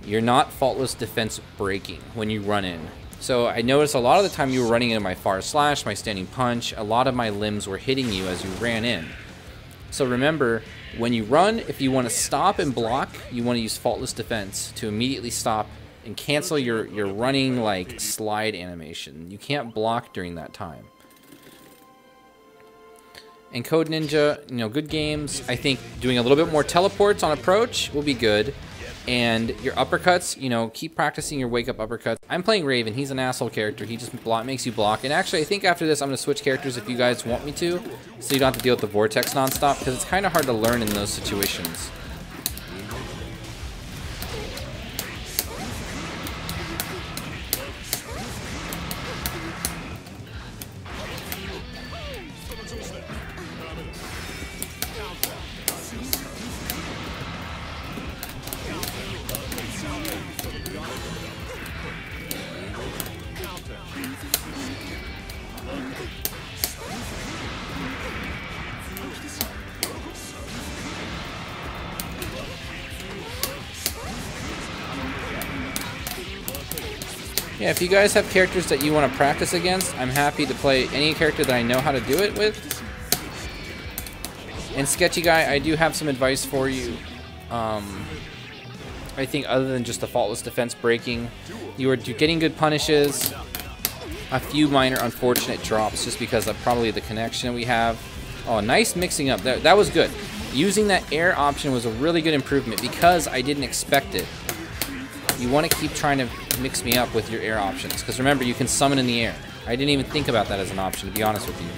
you're not faultless defense breaking when you run in. So I noticed a lot of the time you were running into my far slash, my standing punch, a lot of my limbs were hitting you as you ran in. So remember, when you run, if you want to stop and block, you want to use faultless defense to immediately stop and cancel your running like slide animation. You can't block during that time. And Code Ninja, you know, good games. I think doing a little bit more teleports on approach will be good. And your uppercuts, you know, keep practicing your wake up uppercuts. I'm playing Raven. He's an asshole character. He just makes you block. And actually, I think after this, I'm going to switch characters if you guys want me to, so you don't have to deal with the Vortex nonstop, because it's kind of hard to learn in those situations. Yeah, if you guys have characters that you want to practice against, I'm happy to play any character that I know how to do it with. And Sketchy Guy, I do have some advice for you. I think other than just the faultless defense breaking, you are getting good punishes, a few minor unfortunate drops just because of probably the connection we have. Oh, nice mixing up. That was good. Using that air option was a really good improvement because I didn't expect it. You want to keep trying to mix me up with your air options, because remember, you can summon in the air. I didn't even think about that as an option, to be honest with you.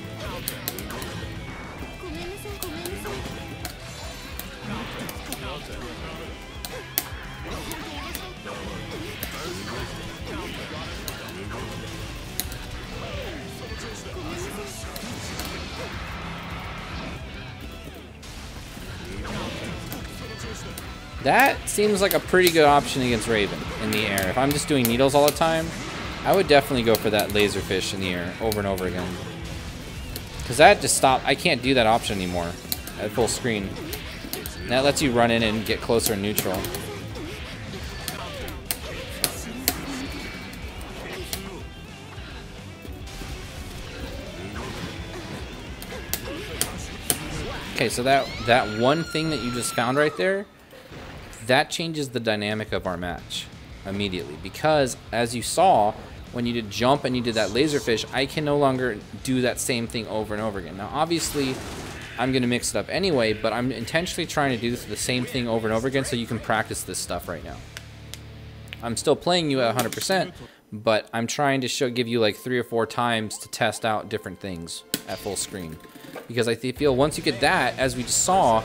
That seems like a pretty good option against Raven in the air. If I'm just doing needles all the time, I would definitely go for that laserfish in the air over and over again. Because that just stopped. I can't do that option anymore at full screen. And that lets you run in and get closer and neutral. Okay, so that one thing that you just found right there, that changes the dynamic of our match immediately, because as you saw, when you did jump and you did that laserfish, I can no longer do that same thing over and over again. Now obviously I'm going to mix it up anyway, but I'm intentionally trying to do the same thing over and over again so you can practice this stuff right now. I'm still playing you at 100%, but I'm trying to give you like 3 or 4 times to test out different things at full screen, because I feel once you get that, as we just saw,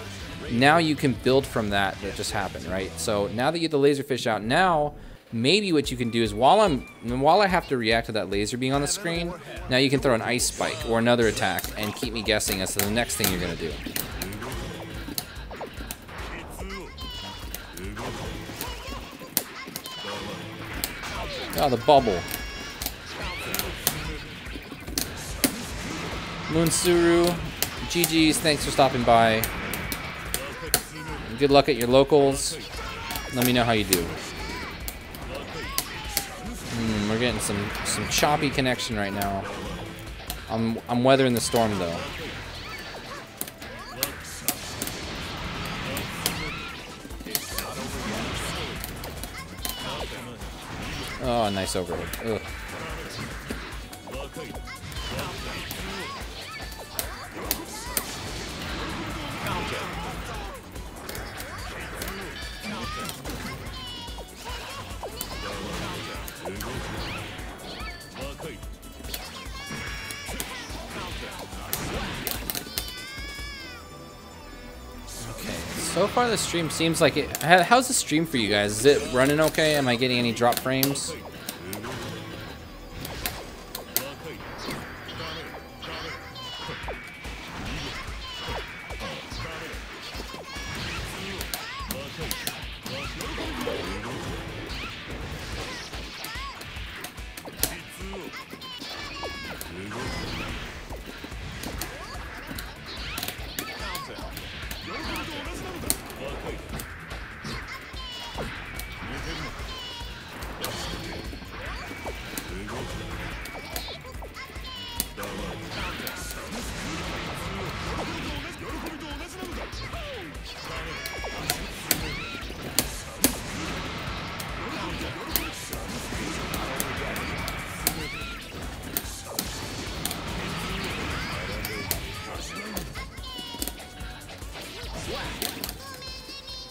now you can build from that just happened, right? So now that you get the laserfish out, now maybe what you can do is while I have to react to that laser being on the screen, now you can throw an ice spike or another attack and keep me guessing as to the next thing you're gonna do. Oh, the bubble. Moonsuru, GG's, thanks for stopping by. Good luck at your locals. Let me know how you do. We're getting some choppy connection right now. I'm weathering the storm though. Oh, nice overhead. Ugh. So far the stream seems like it... How's the stream for you guys? Is it running okay? Am I getting any drop frames?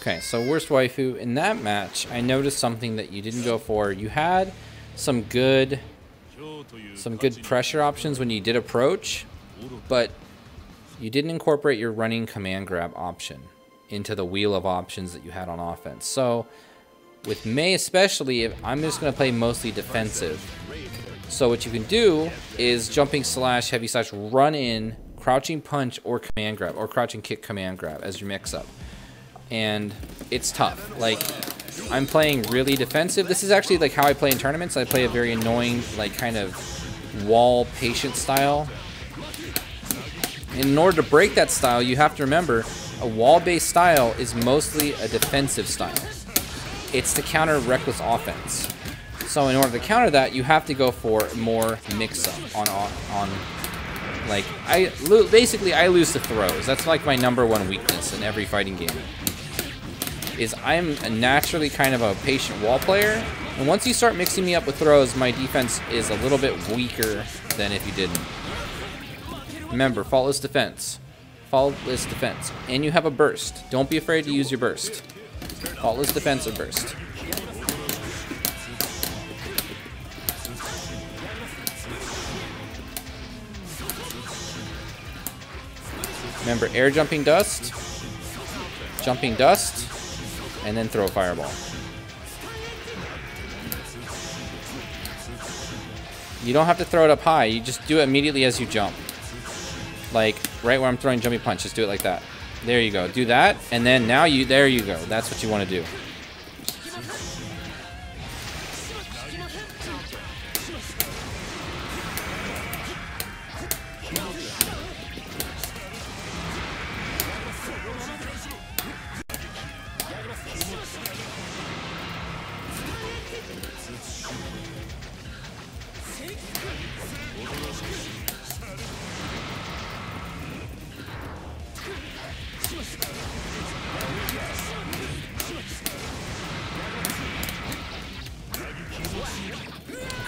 Okay, so worst waifu. In that match, I noticed something that you didn't go for. You had some good pressure options when you did approach, but you didn't incorporate your running command grab option into the wheel of options that you had on offense. So with Mei especially, if I'm just going to play mostly defensive. So what you can do is jumping slash, heavy slash, run in, crouching punch, or command grab, or crouching kick command grab as your mix up. And it's tough. Like, I'm playing really defensive. This is actually like how I play in tournaments. I play a very annoying, like, kind of wall patient style. And in order to break that style, you have to remember a wall-based style is mostly a defensive style. It's to counter reckless offense. So in order to counter that, you have to go for more mix-up on like, basically I lose to throws. That's like my #1 weakness in every fighting game. Is I'm naturally kind of a patient wall player, and once you start mixing me up with throws, my defense is a little bit weaker than if you didn't. Remember, faultless defense. Faultless defense. And you have a burst. Don't be afraid to use your burst. Faultless defense or burst. Remember, air jumping dust, and then throw a fireball. You don't have to throw it up high. You just do it immediately as you jump. Like, right where I'm throwing jumping punch, just do it like that. There you go. Do that, and then now there you go. That's what you want to do.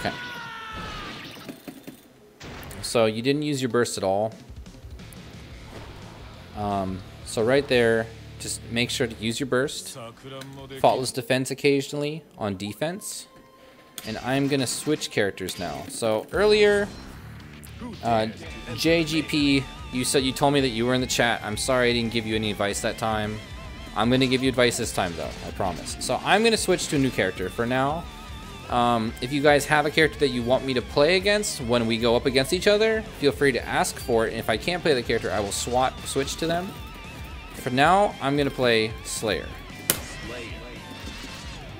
Okay. So you didn't use your burst at all. So right there, just make sure to use your burst. Faultless defense occasionally on defense. And I'm gonna switch characters now. So earlier, JGP, you told me that you were in the chat. I'm sorry I didn't give you any advice that time. I'm gonna give you advice this time though, I promise. So I'm gonna switch to a new character for now. If you guys have a character that you want me to play against when we go up against each other, feel free to ask for it. And if I can't play the character, I will switch to them. For now, I'm gonna play Slayer.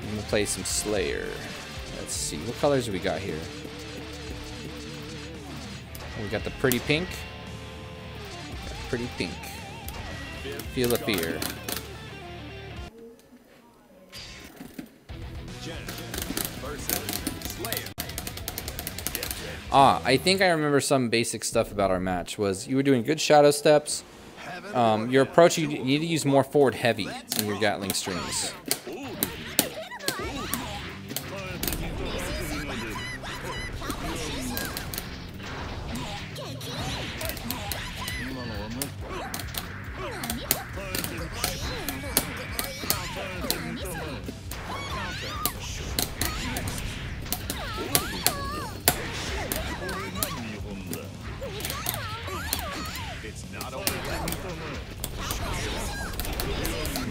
I'm gonna play some Slayer. Let's see, what colors do we got here? We got the pretty pink. Pretty pink. Feel the fear. I think I remember some basic stuff about our match. Was you were doing good shadow steps. Your approach, you need to use more forward heavy in your Gatling strings.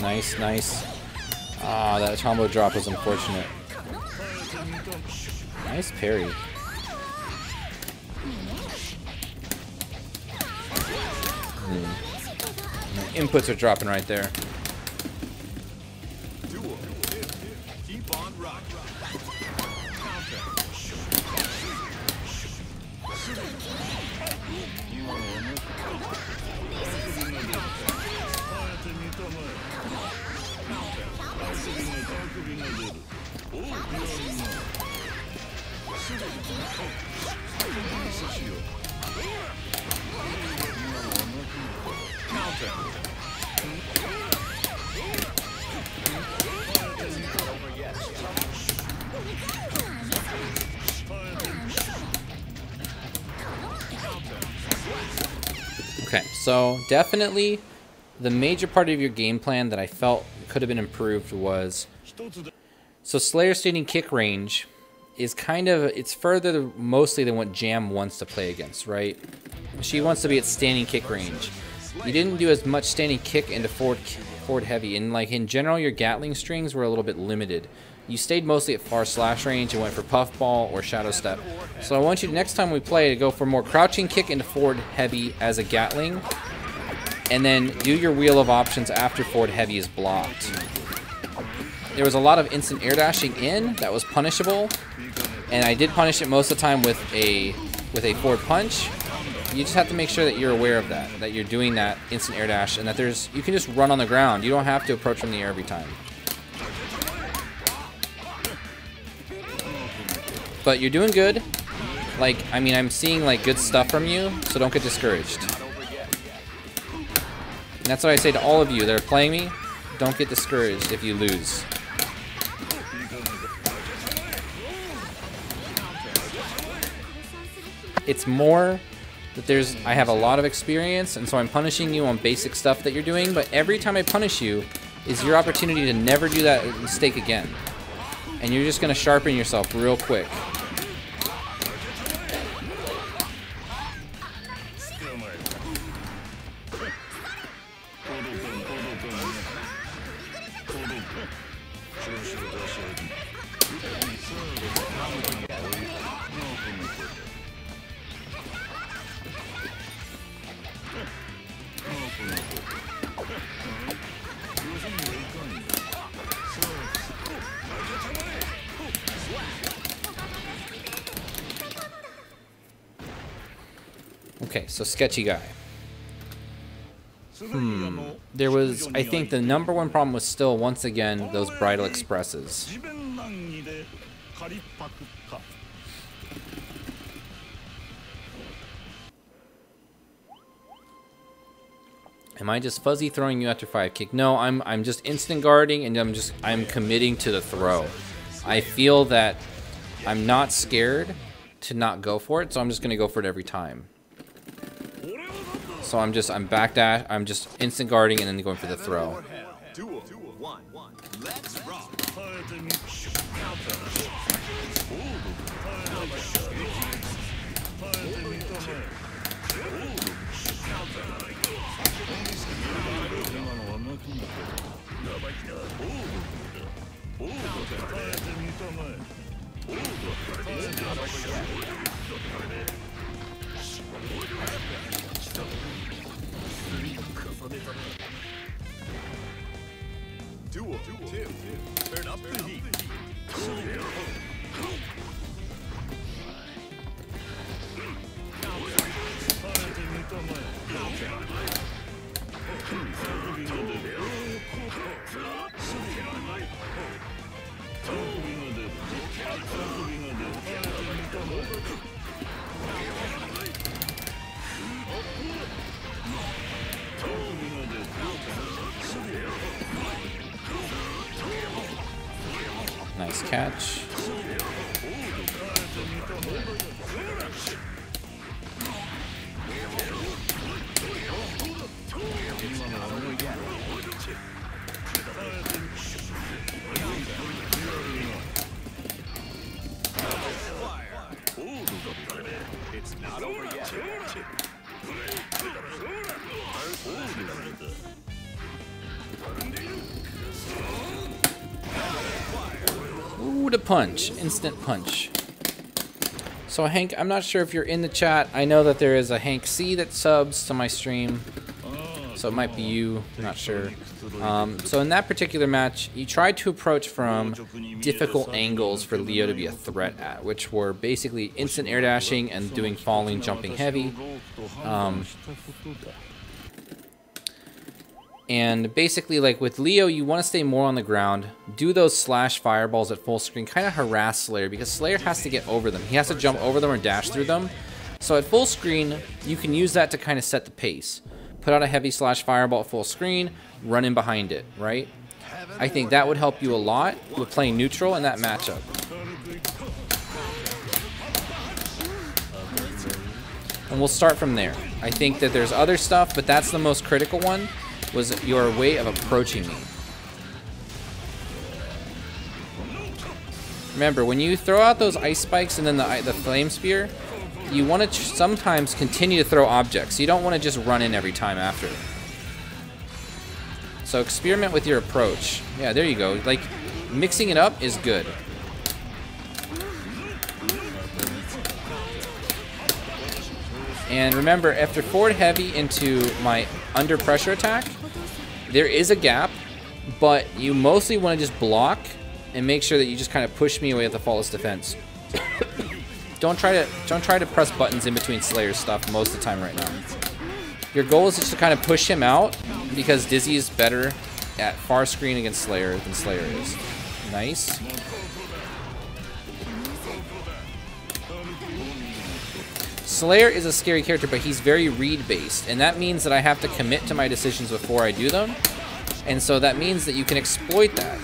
Nice, nice. Ah, that combo drop was unfortunate. Nice parry. Inputs are dropping right there. Okay, so definitely the major part of your game plan that I felt could have been improved was, so Slayer's standing kick range is kind of, it's further mostly than what Jam wants to play against, right? She wants to be at standing kick range. You didn't do as much standing kick into forward heavy, and like in general your Gatling strings were a little bit limited. You stayed mostly at far slash range and went for puffball or shadow step. So I want you, next time we play, to go for more crouching kick into forward heavy as a Gatling, and then do your wheel of options after forward heavy is blocked. There was a lot of instant air dashing in that was punishable, and I did punish it most of the time with a forward punch. You just have to make sure that you're aware of that you're doing that instant air dash, and that you can just run on the ground. You don't have to approach from the air every time. But you're doing good. Like, I mean, I'm seeing like good stuff from you, so don't get discouraged. And that's what I say to all of you that are playing me. Don't get discouraged if you lose. It's more that I have a lot of experience, and so I'm punishing you on basic stuff that you're doing, but every time I punish you is your opportunity to never do that mistake again. And you're just going to sharpen yourself real quick. Okay, so sketchy guy. There was, I think the number one problem was still, once again, those bridal expresses. Am I just fuzzy throwing you after 5 kick? No, I'm just instant guarding, and I'm committing to the throw. I feel that I'm not scared to not go for it, so I'm just gonna go for it every time. So I'm backdash, I'm just instant guarding and then going for the throw. Turn up the heat. Nice catch. It's not over yet. Ooh, the punch. Instant punch. So Hank, I'm not sure if you're in the chat. I know that there is a Hank C that subs to my stream. So it might be you, I'm not sure. So in that particular match, you tried to approach from difficult angles for Leo to be a threat at, which were basically instant air dashing and doing falling, jumping heavy. And basically, like with Leo, you want to stay more on the ground, do those slash fireballs at full screen, kind of harass Slayer, because Slayer has to get over them. He has to jump over them or dash through them. So at full screen, you can use that to kind of set the pace. Put out a heavy slash fireball at full screen, run in behind it, right? I think that would help you a lot with playing neutral in that matchup. And we'll start from there. I think that there's other stuff, but that's the most critical one. was your way of approaching me. Remember, when you throw out those ice spikes and then the flame spear, you want to sometimes continue to throw objects. You don't want to just run in every time after. So experiment with your approach. Yeah, there you go. Like, mixing it up is good. And remember, after forward heavy into my under pressure attack, there is a gap, but you mostly want to just block and make sure that you just kind of push me away at the faultless defense. Don't try to press buttons in between Slayer's stuff most of the time right now. Your goal is just to kind of push him out because Dizzy is better at far screen against Slayer than Slayer is. Nice. Slayer is a scary character, but he's very read-based, and that means that I have to commit to my decisions before I do them, and so that means that you can exploit that.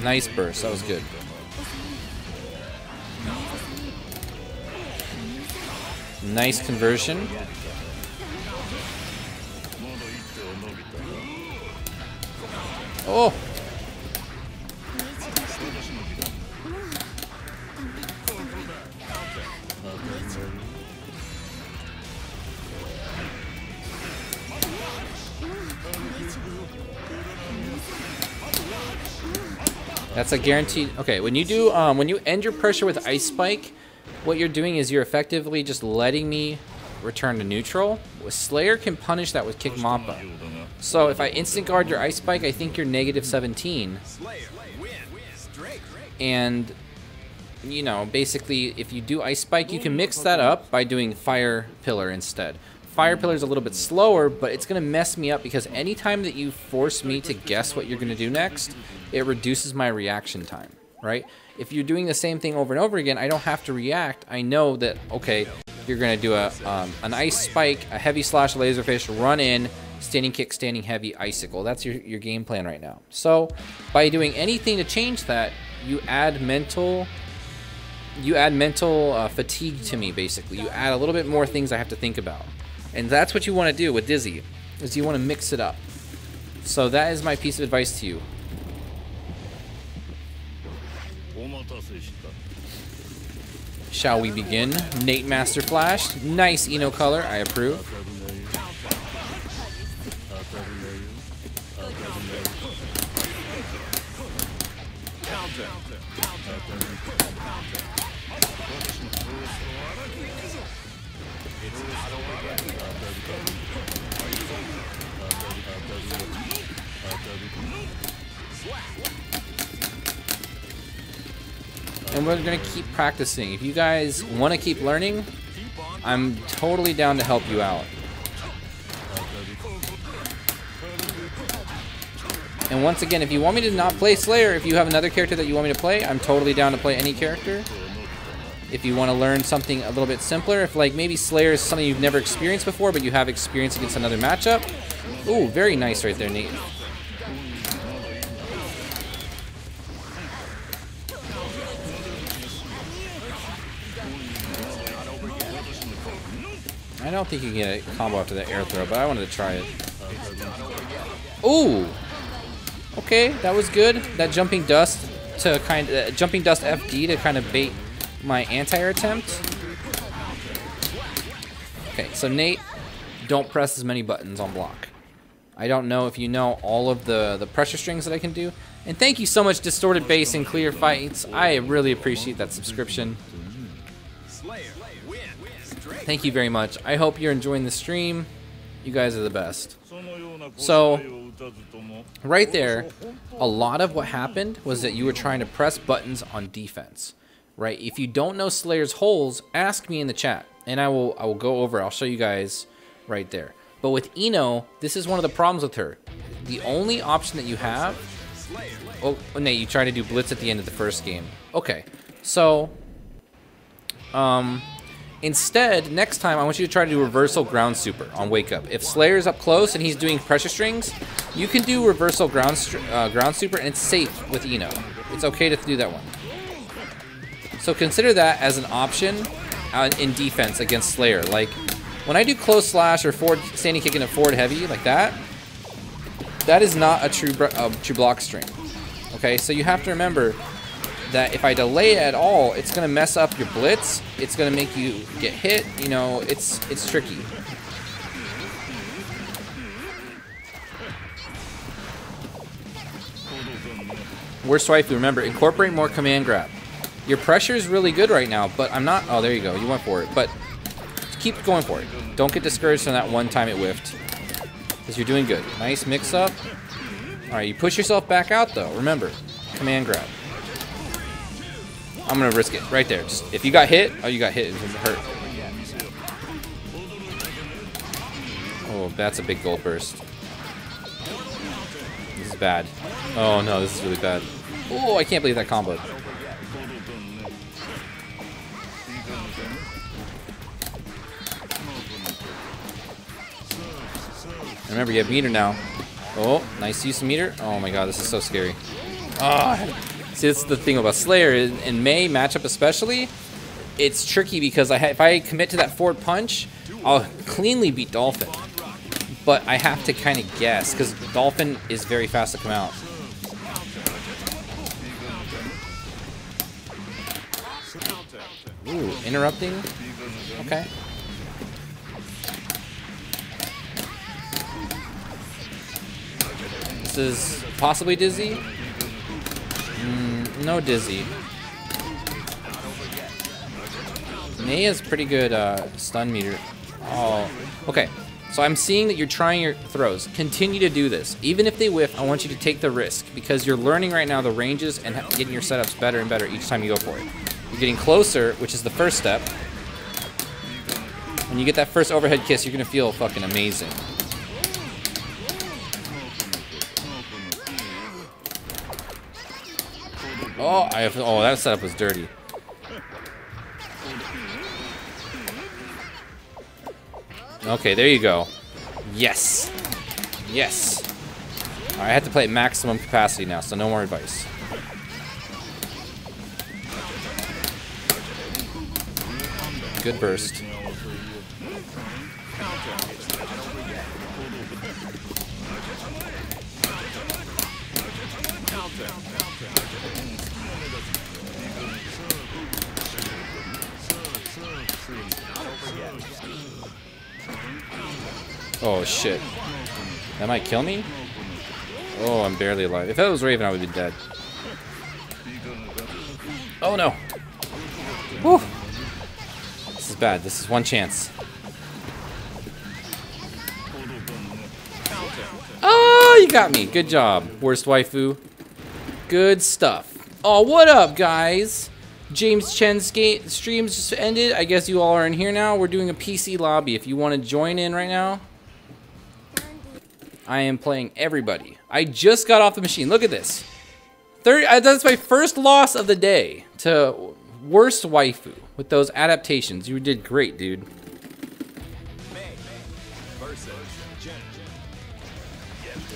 Nice burst, that was good. Nice conversion. Oh! That's a guaranteed. Okay, when you do when you end your pressure with Ice Spike, what you're doing is you're effectively just letting me return to neutral. Slayer can punish that with Kick Mappa. So if I instant guard your Ice Spike, I think you're -17. And you know, basically, if you do Ice Spike, you can mix that up by doing Fire Pillar instead. Fire Pillar is a little bit slower, but it's going to mess me up because anytime that you force me to guess what you're going to do next, it reduces my reaction time, right? If you're doing the same thing over and over again, I don't have to react. I know that, okay, you're going to do an Ice Spike, a Heavy Slash Laserfish, run in, standing kick, standing heavy, Icicle. That's your game plan right now. So by doing anything to change that, you add mental fatigue to me, basically. You add a little bit more things I have to think about. And that's what you want to do with Dizzy, is you want to mix it up. So that is my piece of advice to you. Shall we begin? Nate Master Flash. Nice Ino color. I approve. And we're going to keep practicing. If you guys want to keep learning, I'm totally down to help you out. And once again, if you want me to not play Slayer, if you have another character that you want me to play, I'm totally down to play any character. If you want to learn something a little bit simpler, if like maybe Slayer is something you've never experienced before, but you have experience against another matchup. Ooh, very nice right there, Nate. I don't think you can get a combo after that air throw, but I wanted to try it. Ooh! Okay, that was good. That jumping dust to jumping dust FD to kind of bait my anti-air attempt. Okay, so Nate, don't press as many buttons on block. I don't know if you know all of the pressure strings that I can do. And thank you so much, Distorted Bass and Clear Fights. I really appreciate that subscription. Thank you very much. I hope you're enjoying the stream. You guys are the best. So, right there, a lot of what happened was that you were trying to press buttons on defense, right? If you don't know Slayer's holes, ask me in the chat, and I will go over. I'll show you guys right there. But with Ino, this is one of the problems with her. The only option that you have... Oh, Nate, you tried to do Blitz at the end of the first game. Okay, so... Instead, next time, I want you to try to do Reversal Ground Super on Wake Up. If Slayer's up close and he's doing pressure strings, you can do Reversal Ground Super, and it's safe with Ino. It's okay to do that one. So consider that as an option in defense against Slayer. Like, when I do close slash or forward standing kick into forward heavy like that, that is not a true block string. Okay, so you have to remember that if I delay it at all, it's going to mess up your blitz. It's going to make you get hit. You know, it's tricky. Worst waifu, remember, incorporate more command grab. Your pressure is really good right now, but I'm not... Oh, there you go. You went for it. But keep going for it. Don't get discouraged from that one time it whiffed. Because you're doing good. Nice mix-up. Alright, you push yourself back out, though. Remember, command grab. I'm going to risk it. Right there. Just if you got hit... Oh, you got hit. It hurt. Oh, that's a big gold burst. This is bad. Oh, no. This is really bad. Oh, I can't believe that combo. Remember, you have meter now. Oh, nice use of meter. Oh my god, this is so scary. Oh, see, this is the thing about Slayer. In May matchup especially, it's tricky because if I commit to that forward punch, I'll cleanly beat Dolphin. But I have to kind of guess because Dolphin is very fast to come out. Ooh, interrupting. Okay. This is possibly Dizzy. No Dizzy. May has pretty good stun meter. Oh, okay. So I'm seeing that you're trying your throws. Continue to do this. Even if they whiff, I want you to take the risk because you're learning right now the ranges and getting your setups better and better each time you go for it. You're getting closer, which is the first step. When you get that first overhead kiss, you're gonna feel fucking amazing. Oh, oh, that setup was dirty. Okay, there you go. Yes. Yes. All right, I have to play at maximum capacity now, so no more advice. Good burst. Oh shit. That might kill me? Oh, I'm barely alive. If that was Raven, I would be dead. Oh no. Whew. This is bad. This is one chance. Oh, you got me. Good job. Worst waifu. Good stuff. Oh, what up, guys? James Chen's streams just ended. I guess you all are in here now. We're doing a PC lobby. If you want to join in right now, I am playing everybody. I just got off the machine. Look at this. That's my first loss of the day to worst waifu with those adaptations. You did great, dude.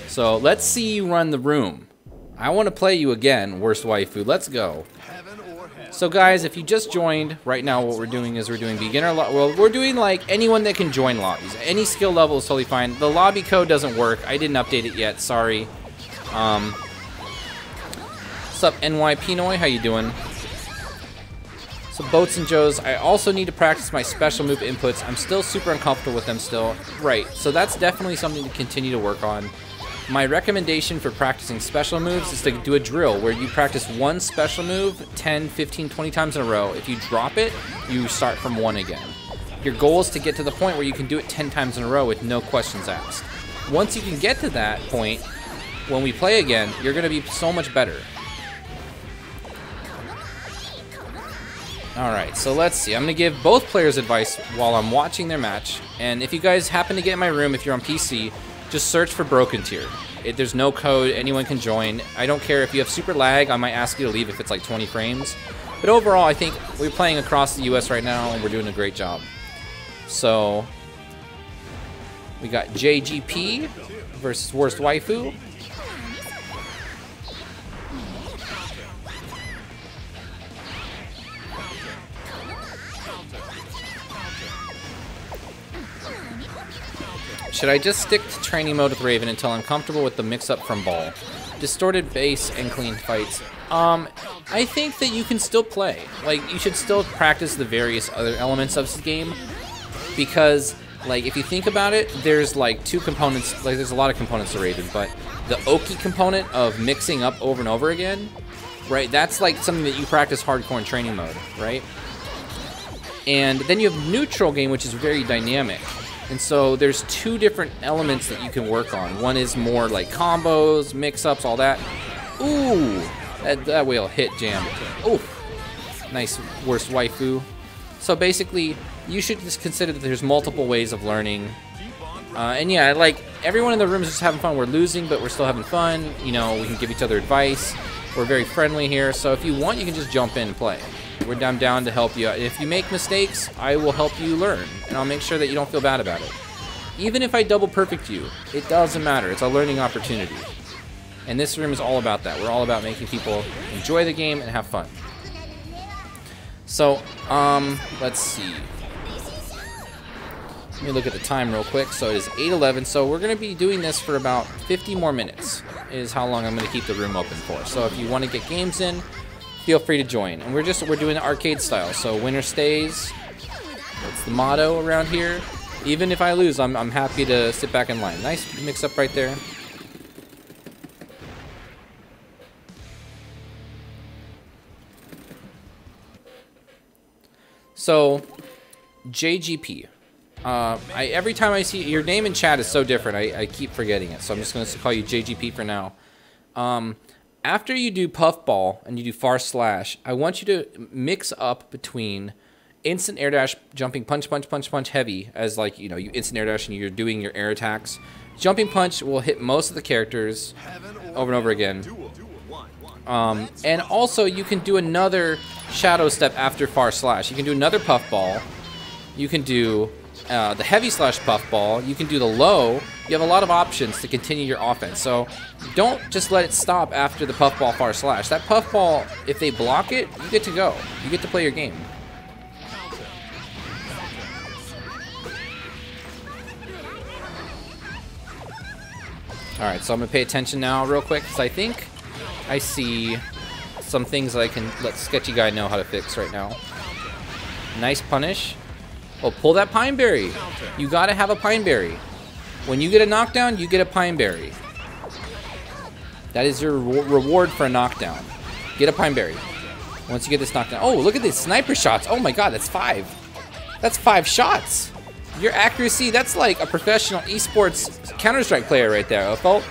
So let's see you run the room. I want to play you again, worst waifu. Let's go. So guys, if you just joined, right now what we're doing is we're doing beginner well, we're doing like anyone that can join lobbies. Any skill level is totally fine. The lobby code doesn't work. I didn't update it yet, sorry. What's up, NY Pinoy? How you doing? So Boats and Joes, I also need to practice my special move inputs. I'm still super uncomfortable with them still. Right, so that's definitely something to continue to work on. My recommendation for practicing special moves is to do a drill where you practice one special move 10, 15, 20 times in a row. If you drop it, you start from one again. Your goal is to get to the point where you can do it 10 times in a row with no questions asked. Once you can get to that point, when we play again, you're going to be so much better. Alright, so let's see. I'm going to give both players advice while I'm watching their match. And if you guys happen to get in my room, if you're on PC, just search for Broken Tier. There's no code, anyone can join. I don't care if you have super lag, I might ask you to leave if it's like 20 frames. But overall, I think we're playing across the US right now and we're doing a great job. So, we got JGP versus Worst Waifu. Should I just stick to training mode with Raven until I'm comfortable with the mix-up from Ball? Distorted base and clean fights. I think that you can still play. Like, you should still practice the various other elements of the game, because, like, if you think about it, there's, like, two components. Like, there's a lot of components to Raven, but the Oki component of mixing up over and over again, right, that's, like, something that you practice hardcore in training mode, right? And then you have neutral game, which is very dynamic. And so there's two different elements that you can work on. One is more like combos, mix-ups, all that. Ooh, that whale hit jam. Ooh, nice, worst waifu. So basically, you should just consider that there's multiple ways of learning. And yeah, like, everyone in the room is just having fun. We're losing, but we're still having fun. You know, we can give each other advice. We're very friendly here. So if you want, you can just jump in and play. I'm down to help you out. If you make mistakes, I will help you learn, and I'll make sure that you don't feel bad about it. Even if I double perfect you, it doesn't matter. It's a learning opportunity. And this room is all about that. We're all about making people enjoy the game and have fun. So, let's see. Let me look at the time real quick. So it is 8:11. So we're going to be doing this for about 50 more minutes is how long I'm going to keep the room open for. So if you want to get games in, feel free to join. And we're doing the arcade style. So winner stays. That's the motto around here. Even if I lose, I'm happy to sit back in line. Nice mix up right there. So, JGP. Every time I see your name in chat is so different, I keep forgetting it. So I'm just going to call you JGP for now. After you do Puffball and you do Far Slash, I want you to mix up between instant air dash, jumping punch, punch, punch, punch heavy, as like, you know, you instant air dash and you're doing your air attacks. Jumping punch will hit most of the characters over and over again. And also you can do another shadow step after Far Slash. You can do another Puffball. You can do the heavy slash Puffball. You can do the low. You have a lot of options to continue your offense. So don't just let it stop after the Puffball Far Slash. That Puffball, if they block it, you get to go. You get to play your game. Alright, so I'm going to pay attention now real quick, because I think I see some things that I can let Sketchy Guy know how to fix right now. Nice punish. Oh, pull that Pine Berry. You got to have a Pine Berry. When you get a knockdown, you get a Pine Berry. That is your reward for a knockdown. Get a Pine Berry. Once you get this knockdown. Oh, look at these sniper shots. Oh my god, that's 5. That's 5 shots. Your accuracy, that's like a professional esports Counter-Strike player right there, Opal.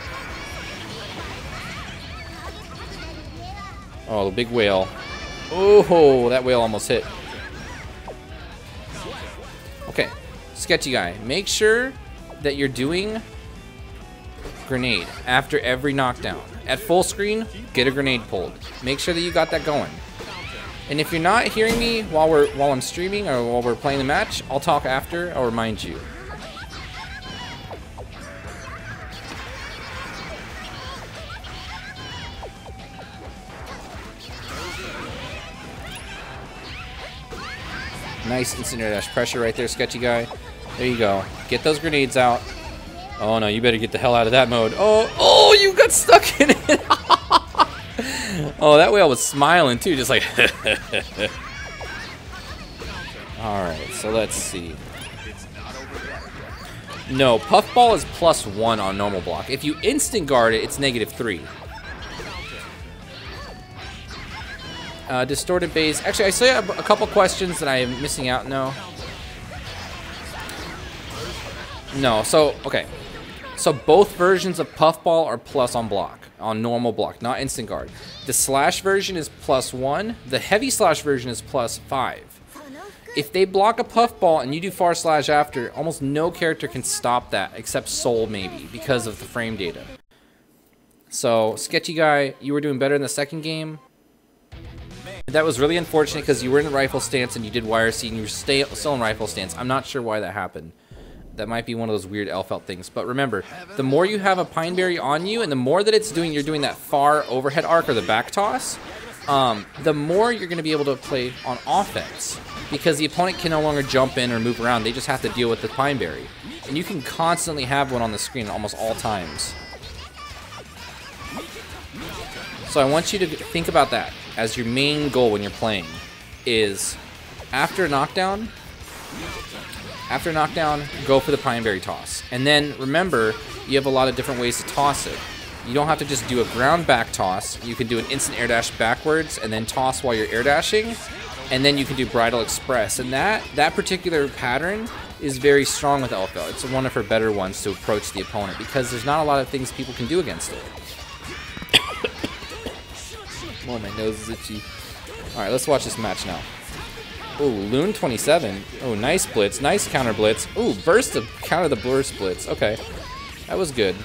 Oh, the big whale. Oh, that whale almost hit. Okay, Sketchy Guy, make sure that you're doing grenade after every knockdown. At full screen, get a grenade pulled. Make sure that you got that going. And if you're not hearing me while I'm streaming or while we're playing the match, I'll talk after. I'll remind you. Nice instant air dash pressure right there, Sketchy Guy. There you go. Get those grenades out. Oh no, you better get the hell out of that mode. Oh, you got stuck in it. Oh, that whale was smiling too, just like. Alright, so let's see. No, Puffball is +1 on normal block. If you instant guard it, it's -3. Distorted base. Actually, I still have a couple questions that I am missing out now. No, so, okay. So both versions of Puffball are plus on block, on normal block, not instant guard. The slash version is +1. The heavy slash version is +5. If they block a Puffball and you do Far Slash after, almost no character can stop that, except Soul maybe, because of the frame data. So, Sketchy Guy, you were doing better in the second game. That was really unfortunate because you were in the rifle stance and you did YRC and you were still in rifle stance. I'm not sure why that happened. That might be one of those weird L-felt things. But remember, the more you have a Pine Berry on you and the more that you're doing that far overhead arc or the back toss, the more you're going to be able to play on offense. Because the opponent can no longer jump in or move around. They just have to deal with the Pine Berry. And you can constantly have one on the screen at almost all times. So I want you to think about that as your main goal when you're playing, is after knockdown, go for the Pine Berry toss. And then remember, you have a lot of different ways to toss it. You don't have to just do a ground back toss. You can do an instant air dash backwards and then toss while you're air dashing. And then you can do Bridal Express. And that particular pattern is very strong with Elpha. It's one of her better ones to approach the opponent because there's not a lot of things people can do against it. Oh, my nose is itchy. Alright, let's watch this match now. Ooh, Loon 27. Oh, nice blitz. Nice counter blitz. Ooh, burst to counter the burst blitz. Okay. That was good.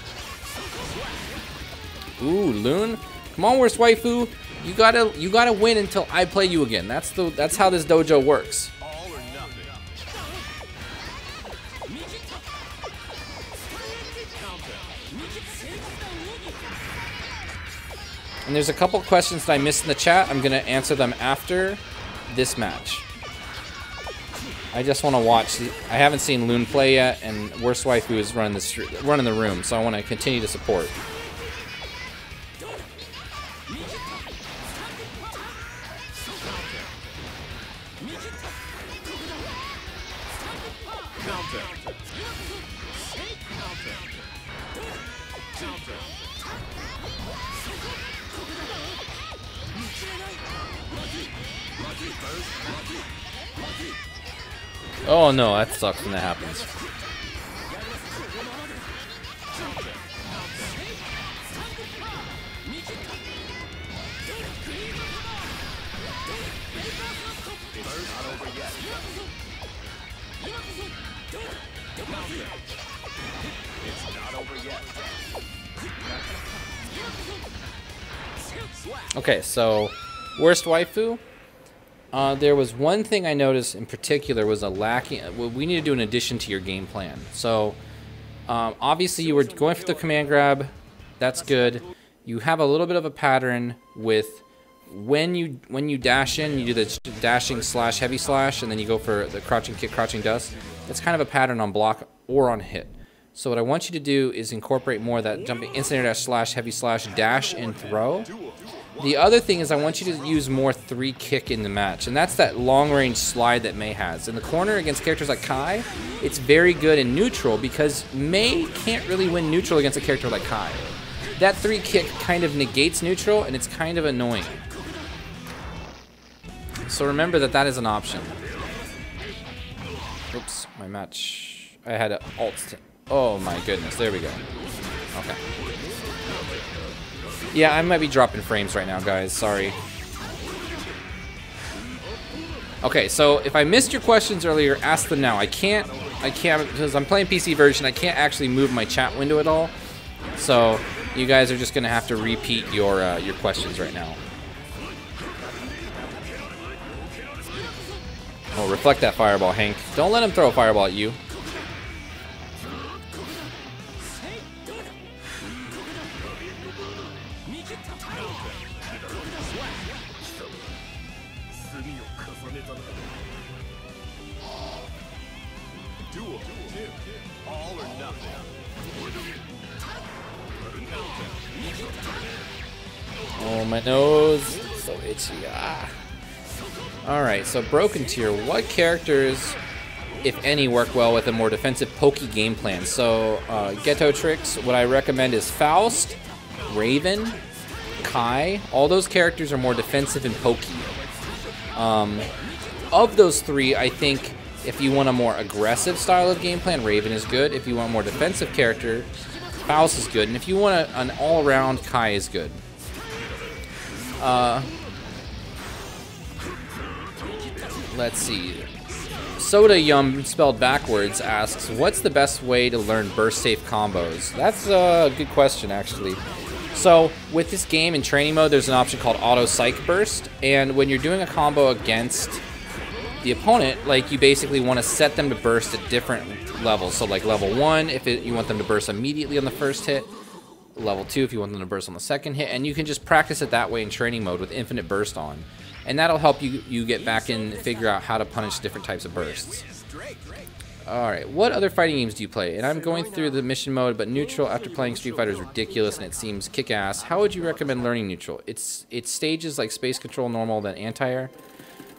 Ooh, Loon. Come on, worst waifu. You gotta win until I play you again. That's how this dojo works. All or nothing. And there's a couple questions that I missed in the chat. I'm gonna answer them after this match. I just want to watch. I haven't seen Loon play yet, and Worst Waifu is running the room, so I want to continue to support. Oh no, that sucks when that happens. Okay, so Worst Waifu. There was one thing I noticed in particular was a lacking. Well, we need to do an addition to your game plan. So, obviously you were going for the command grab. That's good. You have a little bit of a pattern with when you dash in, you do the dashing slash heavy slash, and then you go for the crouching kick, crouching dust. That's kind of a pattern on block or on hit. So what I want you to do is incorporate more of that jumping instant air dash slash heavy slash dash and throw. The other thing is I want you to use more 3 kick in the match, and that's that long-range slide that Mei has. In the corner against characters like Kai, it's very good in neutral because Mei can't really win neutral against a character like Kai. That 3 kick kind of negates neutral, and it's kind of annoying. So remember that that is an option. Oops, my match. I had an alt. Oh my goodness, there we go. Okay. Yeah, I might be dropping frames right now, guys. Sorry. Okay, so if I missed your questions earlier, ask them now. I can't because I'm playing PC version. I can't actually move my chat window at all. So you guys are just gonna have to repeat your questions right now. Oh, reflect that fireball, Hank. Don't let him throw a fireball at you. All or nothing. Oh, my nose. It's so itchy. Ah. Alright, so Broken Tier. What characters, if any, work well with a more defensive pokey game plan? So, Ghetto Tricks, what I recommend is Faust, Raven, Kai. All those characters are more defensive and pokey. Of those 3, I think if you want a more aggressive style of game plan, Raven is good. If you want a more defensive character, Faust is good. And if you want an all-around, Kai is good. Let's see. Soda Yum, spelled backwards, asks, what's the best way to learn burst-safe combos? That's a good question, actually. So, with this game in training mode, there's an option called Auto Psych Burst, and when you're doing a combo against the opponent, like, you basically want to set them to burst at different levels. So, like, level 1, if you want them to burst immediately on the first hit, level 2 if you want them to burst on the second hit, and you can just practice it that way in training mode with infinite burst on. And that'll help you get back in and figure out how to punish different types of bursts. Alright, what other fighting games do you play? And I'm going through the mission mode, but neutral after playing Street Fighter is ridiculous and it seems kick-ass. How would you recommend learning neutral? It's stages like Space Control, normal, then anti-air.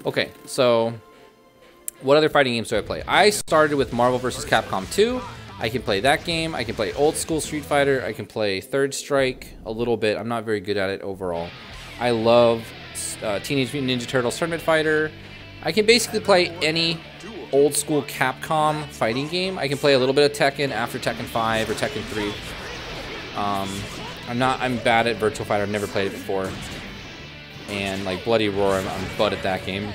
Okay, so what other fighting games do I play? I started with Marvel vs. Capcom 2. I can play that game. I can play old school Street Fighter. I can play Third Strike a little bit. I'm not very good at it overall. I love Teenage Mutant Ninja Turtles Tournament Fighter. I can basically play any old school Capcom fighting game. I can play a little bit of Tekken after Tekken 5 or Tekken 3. I'm bad at Virtual Fighter. I've never played it before. And like Bloody Roar, I'm butt at that game.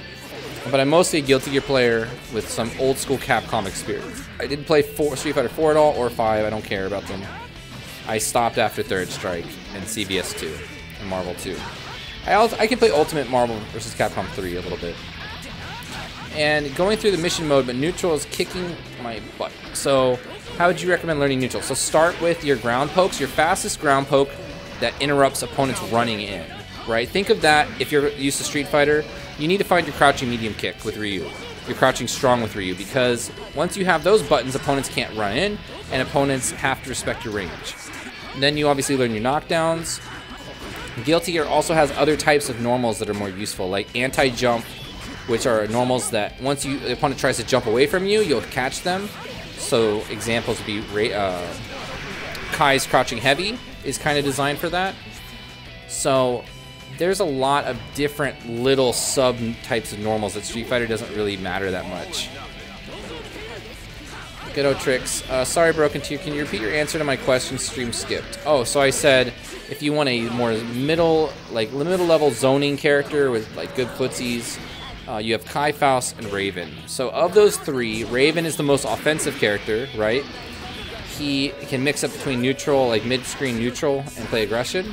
But I'm mostly a Guilty Gear player with some old school Capcom experience. I didn't play Street Fighter 4 at all, or 5. I don't care about them. I stopped after Third Strike and CBS 2 and Marvel 2. I can play Ultimate Marvel vs. Capcom 3 a little bit. And going through the mission mode, but neutral is kicking my butt. So how would you recommend learning neutral? So start with your ground pokes, your fastest ground poke that interrupts opponents running in, right? Think of that if you're used to Street Fighter. You need to find your crouching medium kick with Ryu. You're crouching strong with Ryu, because once you have those buttons, opponents can't run in, and opponents have to respect your range. And then you obviously learn your knockdowns. Guilty Gear also has other types of normals that are more useful, like anti-jump, which are normals that once the opponent tries to jump away from you, you'll catch them. So examples would be Kai's Crouching Heavy is kind of designed for that. So there's a lot of different little sub-types of normals that Street Fighter doesn't really matter that much. Good Tricks. Sorry, Broken Tear. Can you repeat your answer to my question? Stream skipped. Oh, so I said if you want a more middle level zoning character with like good footsies, you have Kai, Faust, and Raven. So of those three, Raven is the most offensive character, right? He can mix up between neutral, like mid-screen neutral, and play aggression.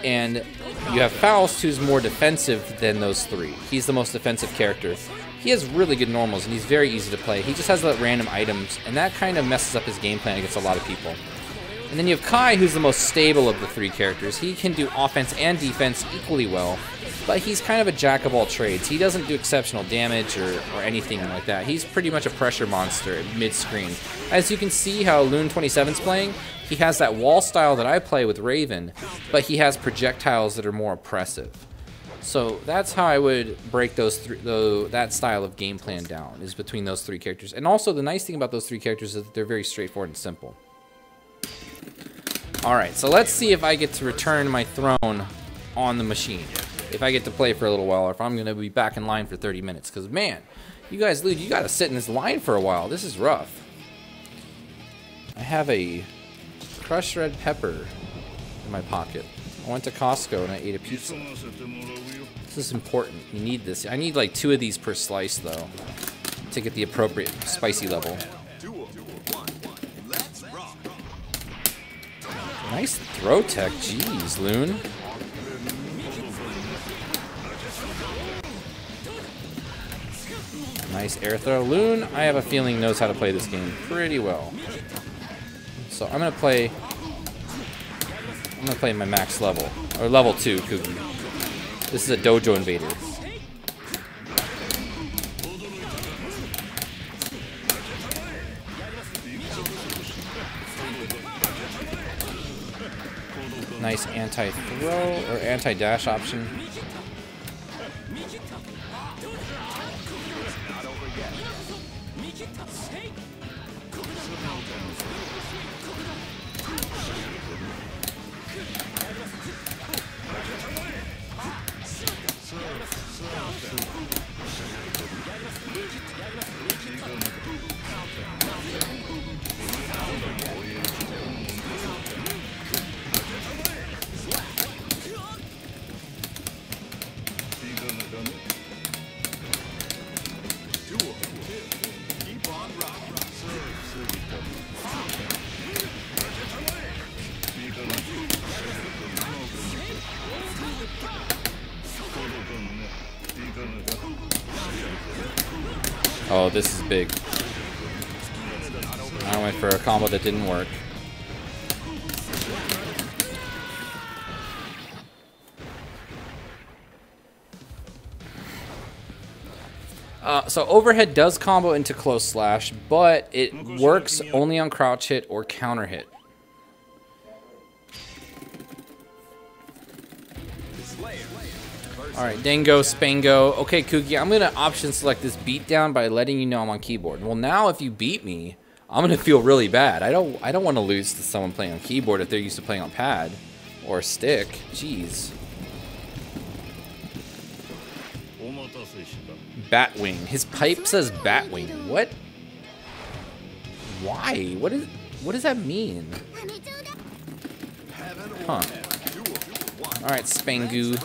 And you have Faust, who's more defensive than those three. He's the most defensive character. He has really good normals, and he's very easy to play. He just has like random items, and that kind of messes up his game plan against a lot of people. And then you have Kai, who's the most stable of the three characters. He can do offense and defense equally well, but he's kind of a jack of all trades. He doesn't do exceptional damage or anything like that. He's pretty much a pressure monster at mid-screen. As you can see how Loon27's playing, he has that wall style that I play with Raven, but he has projectiles that are more oppressive. So that's how I would break that style of game plan down, is between those three characters. And also the nice thing about those three characters is that they're very straightforward and simple. Alright, so let's see if I get to return my throne on the machine. If I get to play for a little while, or if I'm going to be back in line for 30 minutes. Because, man, you guys, you got to sit in this line for a while. This is rough. I have a crushed red pepper in my pocket. I went to Costco and I ate a pizza. This is important. You need this. I need like 2 of these per slice, though, to get the appropriate spicy level. Nice throw tech. Jeez, Loon. Nice air throw. Loon, I have a feeling, knows how to play this game pretty well. So I'm gonna play my max level, or level 2 Kuki. This is a Dojo Invader. Nice anti-throw or anti-dash option. Oh, this is big. I went for a combo that didn't work. So overhead does combo into close slash, but it works only on crouch hit or counter hit. Alright, Dango, Spango. Okay, Kuki, I'm going to option select this beatdown by letting you know I'm on keyboard. Well, now if you beat me, I'm going to feel really bad. I don't want to lose to someone playing on keyboard if they're used to playing on pad or stick. Jeez. Batwing. His pipe says Batwing. What? Why? What does that mean? Huh. Alright, Spangu.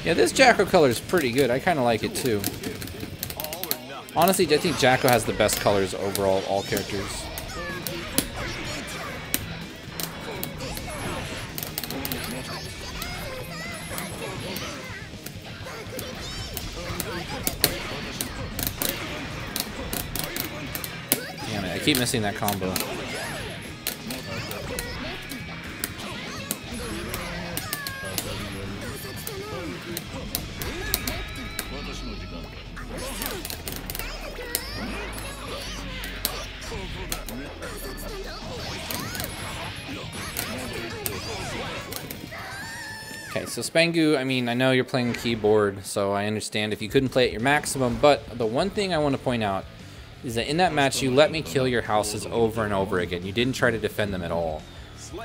Yeah, this Jacko color is pretty good. I kind of like it too. Honestly, I think Jacko has the best colors overall of all characters. Damn it, I keep missing that combo. Okay, so Spangu, I mean, I know you're playing keyboard, so I understand if you couldn't play at your maximum, but the one thing I want to point out is that in that match, you let me kill your houses over and over again. You didn't try to defend them at all.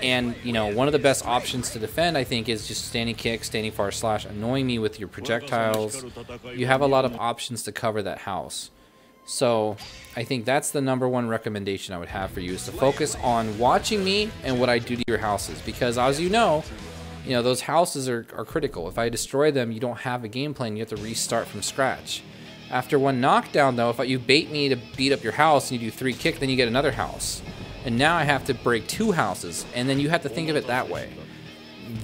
And, you know, one of the best options to defend, I think, is just standing kick, standing far slash, annoying me with your projectiles. You have a lot of options to cover that house. So I think that's the #1 recommendation I would have for you, is to focus on watching me and what I do to your houses. Because as you know, those houses are critical. If I destroy them, you don't have a game plan. You have to restart from scratch. After one knockdown, though, if you bait me to beat up your house and you do 3 kick, then you get another house. And now I have to break 2 houses, and then you have to think of it that way.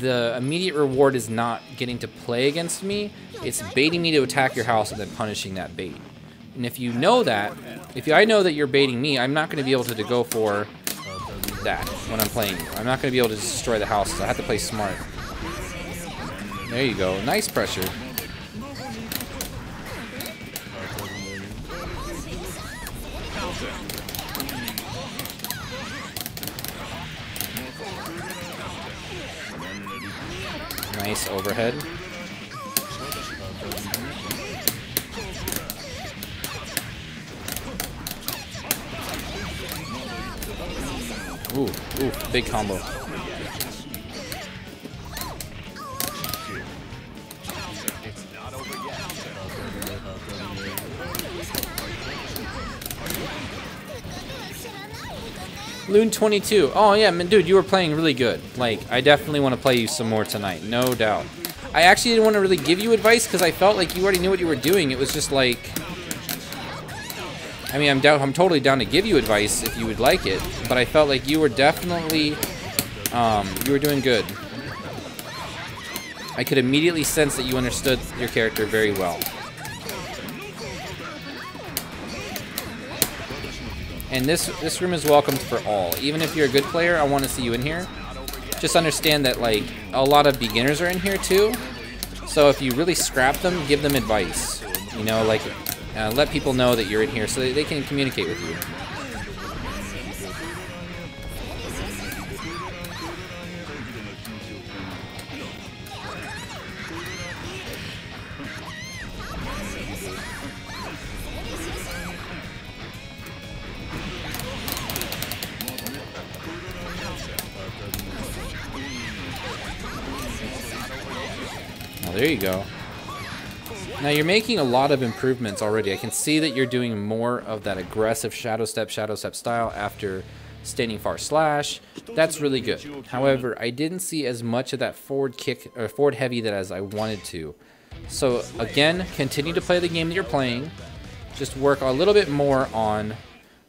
The immediate reward is not getting to play against me. It's baiting me to attack your house and then punishing that bait. And if you know that, if I know that you're baiting me, I'm not going to be able to go for that when I'm playing you. I'm not going to be able to destroy the houses. I have to play smart. There you go. Nice pressure. Nice overhead. Ooh, big combo. Loon 22. Oh yeah, man, dude, you were playing really good. Like, I definitely want to play you some more tonight, no doubt. I actually didn't want to really give you advice because I felt like you already knew what you were doing. It was just like, I mean, I'm totally down to give you advice if you would like it, but I felt like you were definitely, you were doing good. I could immediately sense that you understood your character very well. And this room is welcomed for all. Even if you're a good player, I want to see you in here. Just understand that, like, a lot of beginners are in here too. So if you really scrap them, give them advice. You know, like, let people know that you're in here so that they can communicate with you. Oh, there you go. Now you're making a lot of improvements already. I can see that you're doing more of that aggressive shadow step style after standing far slash. That's really good. However, I didn't see as much of that forward kick or forward heavy that as I wanted to. So again, continue to play the game that you're playing. Just work a little bit more on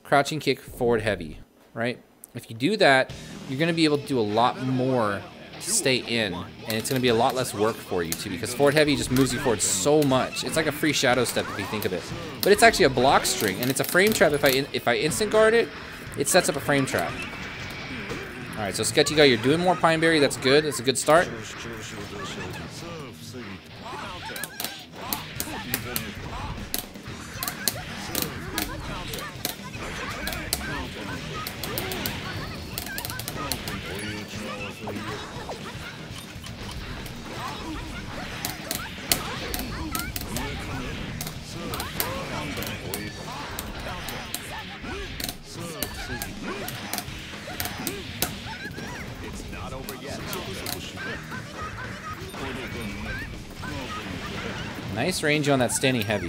crouching kick forward heavy, right? If you do that, you're going to be able to do a lot more to stay in, and it's going to be a lot less work for you too, because forward heavy just moves you forward so much. It's like a free shadow step if you think of it, but it's actually a block string, and it's a frame trap. If I instant guard it, it sets up a frame trap. All right, so Sketchy Guy, you're doing more Pine Berry. That's good. That's a good start. Nice range on that standing heavy.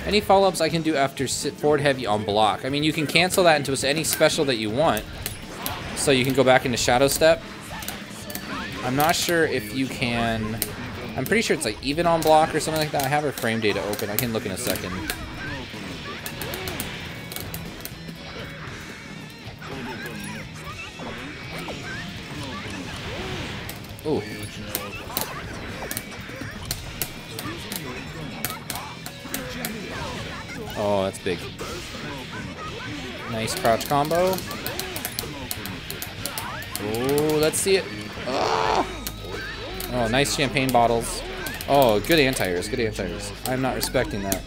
Any follow-ups I can do after forward heavy on block. I mean, you can cancel that into any special that you want. So you can go back into shadow step. I'm not sure if you can... I'm pretty sure it's like even on block or something like that. I have her frame data open. I can look in a second. Ooh. Oh, that's big. Nice crouch combo. Oh, let's see it. Oh, oh, nice champagne bottles. Oh, good anti-airs, good anti-airs. I'm not respecting that.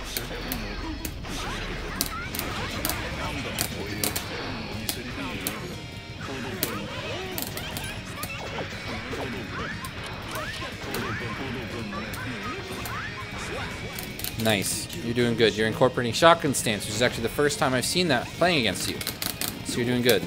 Nice. You're doing good. You're incorporating shotgun stance, which is actually the first time I've seen that playing against you. So you're doing good.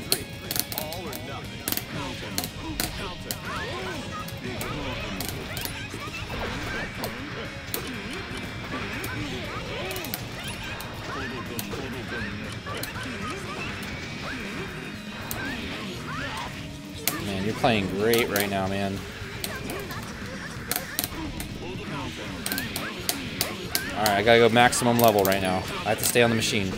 Man, you're playing great right now, man. Alright, I gotta go maximum level right now. I have to stay on the machine.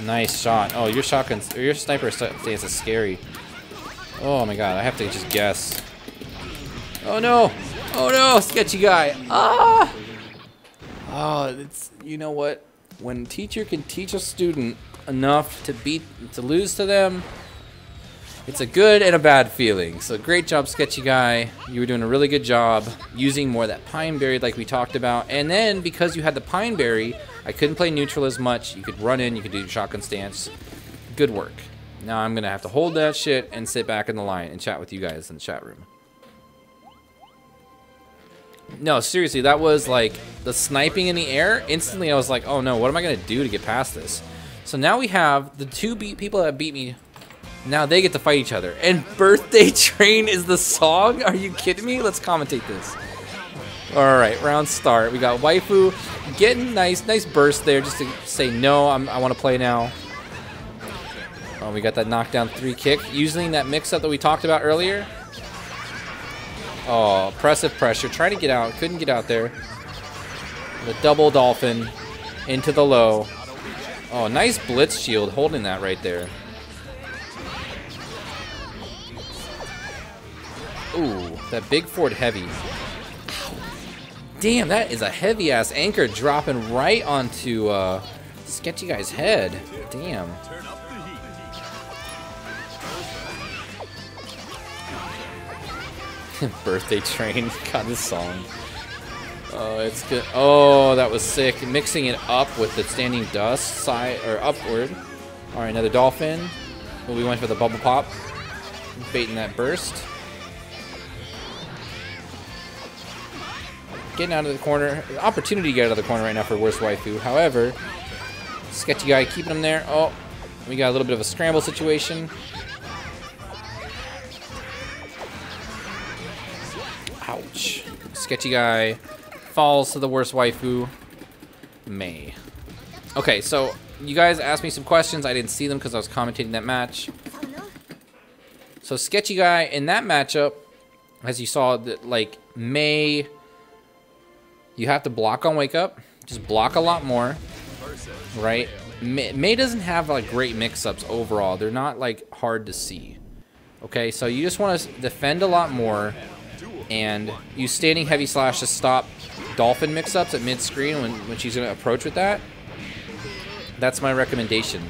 Nice shot. Oh, your shotgun, or your sniper stance is scary. Oh my god, I have to just guess. Oh no! Oh no, Sketchy Guy! Ah! Oh, it's, you know what? When a teacher can teach a student enough to lose to them, it's a good and a bad feeling. So great job, Sketchy Guy. You were doing a really good job using more of that Pine Berry like we talked about. And then because you had the Pine Berry, I couldn't play neutral as much. You could run in, you could do your shotgun stance. Good work. Now I'm gonna have to hold that shit and sit back in the line and chat with you guys in the chat room. No, seriously, that was like the sniping in the air. Instantly I was like, oh no, what am I gonna do to get past this? So now we have the two people that beat me. Now they get to fight each other. And Birthday Train is the song? Are you kidding me? Let's commentate this. Alright, round start. We got Waifu getting nice burst there just to say no, I want to play now. Oh, we got that knockdown 3 kick. Using that mix-up that we talked about earlier. Oh, oppressive pressure. Trying to get out. Couldn't get out there. The double dolphin into the low. Oh, nice blitz shield holding that right there. Ooh, that big forward heavy. Damn, that is a heavy ass anchor dropping right onto Sketchy Guy's head. Damn. Birthday Train. God, this song. Oh, it's good. Oh, that was sick. Mixing it up with the standing dust side or upward. All right, another dolphin. Oh, we went for the bubble pop, baiting that burst. getting out of the corner. Opportunity to get out of the corner right now for worst waifu. However, Sketchy Guy keeping him there. Oh, we got a little bit of a scramble situation. Ouch. Sketchy Guy falls to the worst waifu, Mei. Okay, so you guys asked me some questions. I didn't see them because I was commentating that match. So Sketchy Guy in that matchup, as you saw, that like Mei, you have to block on wake up. Just block a lot more, right? Mei doesn't have like great mix-ups overall. They're not like hard to see. Okay, so you just want to defend a lot more and use standing heavy slash to stop dolphin mix-ups at mid-screen when she's going to approach with that. That's my recommendation.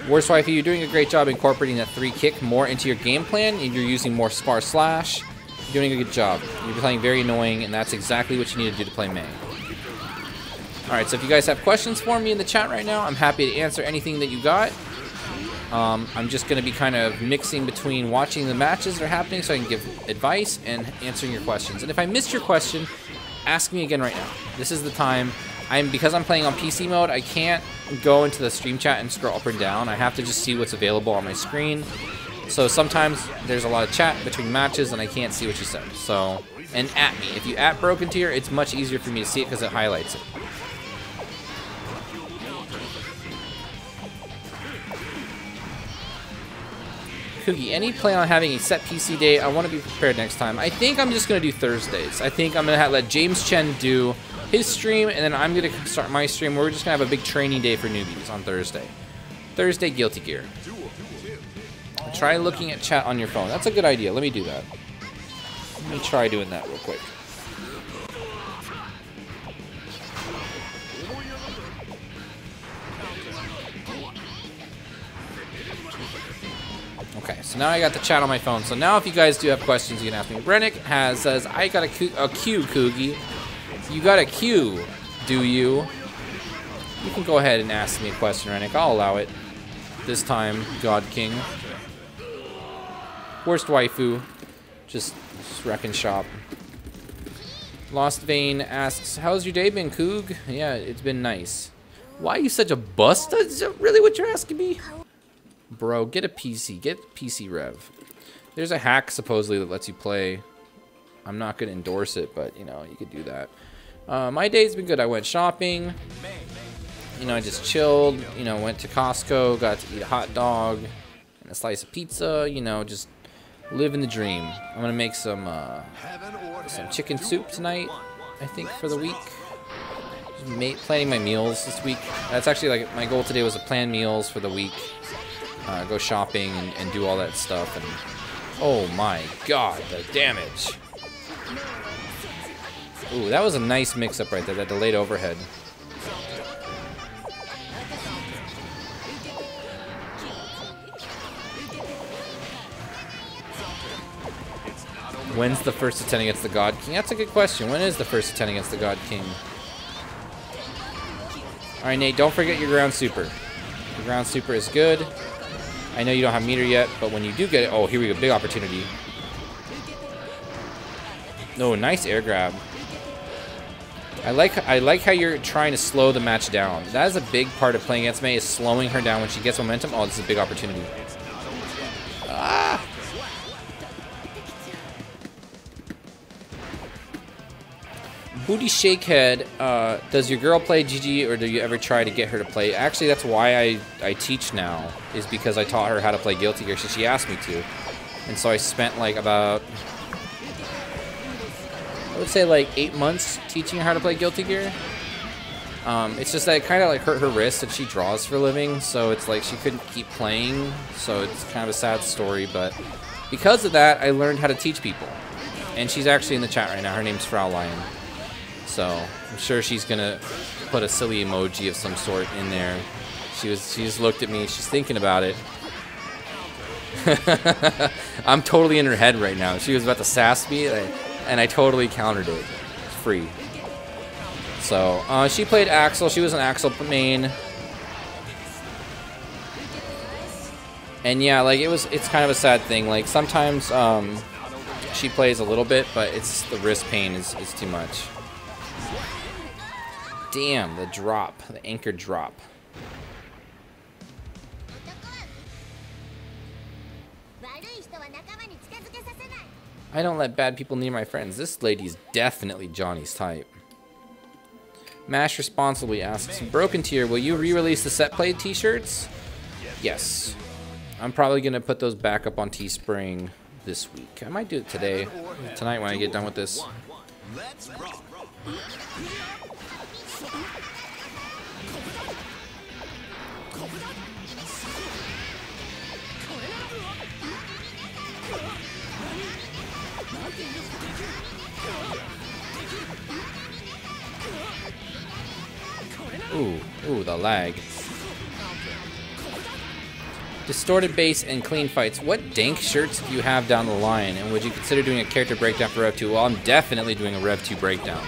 Worst waifu, you're doing a great job incorporating that 3 kick more into your game plan, and you're using more spar slash. You're doing a good job. You're playing very annoying, and that's exactly what you need to do to play Mei. Alright, so if you guys have questions for me in the chat right now, I'm happy to answer anything that you got. I'm just going to be kind of mixing between watching the matches that are happening so I can give advice and answering your questions. And if I missed your question, ask me again right now. This is the time. Because I'm playing on PC mode, I can't go into the stream chat and scroll up and down. I have to just see what's available on my screen. So sometimes there's a lot of chat between matches and I can't see what you said. So, and at me. If you at Broken Tier, it's much easier for me to see it because it highlights it. Kugi, any plan on having a set PC day? I want to be prepared next time. I think I'm just going to do Thursdays. I think I'm going to let James Chen do his stream, and then I'm going to start my stream. We're just going to have a big training day for newbies on Thursday. Thursday, Guilty Gear. Try looking at chat on your phone. That's a good idea. Let me do that. Let me try doing that real quick. Okay, so now I got the chat on my phone. So now if you guys do have questions, you can ask me. Brennick says, I got a Q, Kugi. You got a Q, do you? You can go ahead and ask me a question, Rennick. I'll allow it. This time, God King. Worst waifu. Just wrecking shop. Lost Vein asks, how's your day been, Coog? Yeah, it's been nice. Why are you such a bust? Is that really what you're asking me? Bro, get a PC. Get PC Rev. There's a hack, supposedly, that lets you play. I'm not going to endorse it, but, you know, you could do that. My day's been good. I went shopping. You know, I just chilled. You know, went to Costco. Got to eat a hot dog and a slice of pizza. You know, just living the dream. I'm going to make some chicken soup tonight, I think, for the week. Just planning my meals this week. That's actually, like, my goal today was to plan meals for the week. Go shopping and do all that stuff. And oh my god, the damage. Ooh, that was a nice mix-up right there, that delayed overhead. When's the first attempt against the God King? That's a good question. When is the first attempt against the God King? Alright, Nate, don't forget your ground super. Your ground super is good. I know you don't have meter yet, but when you do get it... Oh, here we go. Big opportunity. Oh, nice air grab. I like how you're trying to slow the match down. That is a big part of playing against Mei, is slowing her down when she gets momentum. Oh, this is a big opportunity. Ah! Booty Shakehead, does your girl play GG, or do you ever try to get her to play? Actually, that's why I teach now, is because I taught her how to play Guilty Gear, so she asked me to. And so I spent like about... I would say like 8 months teaching her how to play Guilty Gear. It's just that it kind of like hurt her wrist, and she draws for a living, so it's like she couldn't keep playing, so it's kind of a sad story, but because of that, I learned how to teach people. And she's actually in the chat right now. Her name's Frau Lion. So I'm sure she's gonna put a silly emoji of some sort in there. She just looked at me, she's thinking about it. I'm totally in her head right now. She was about to sass me, and I totally countered it. It's free. So, she played Axel. She was an Axel main. And yeah, like, it's kind of a sad thing. Like, sometimes, she plays a little bit, but it's the wrist pain is too much. Damn, the drop, the anchor drop. I don't let bad people near my friends. This lady's definitely Johnny's type. Mash responsibly asks, Broken Tier, will you re-release the set play t-shirts? Yes. I'm probably going to put those back up on Teespring this week. I might do it today. Tonight when I get done with this. Let's rock. Ooh, the lag. Distorted bass and clean fights. What dank shirts do you have down the line? And would you consider doing a character breakdown for Rev 2? Well, I'm definitely doing a Rev 2 breakdown.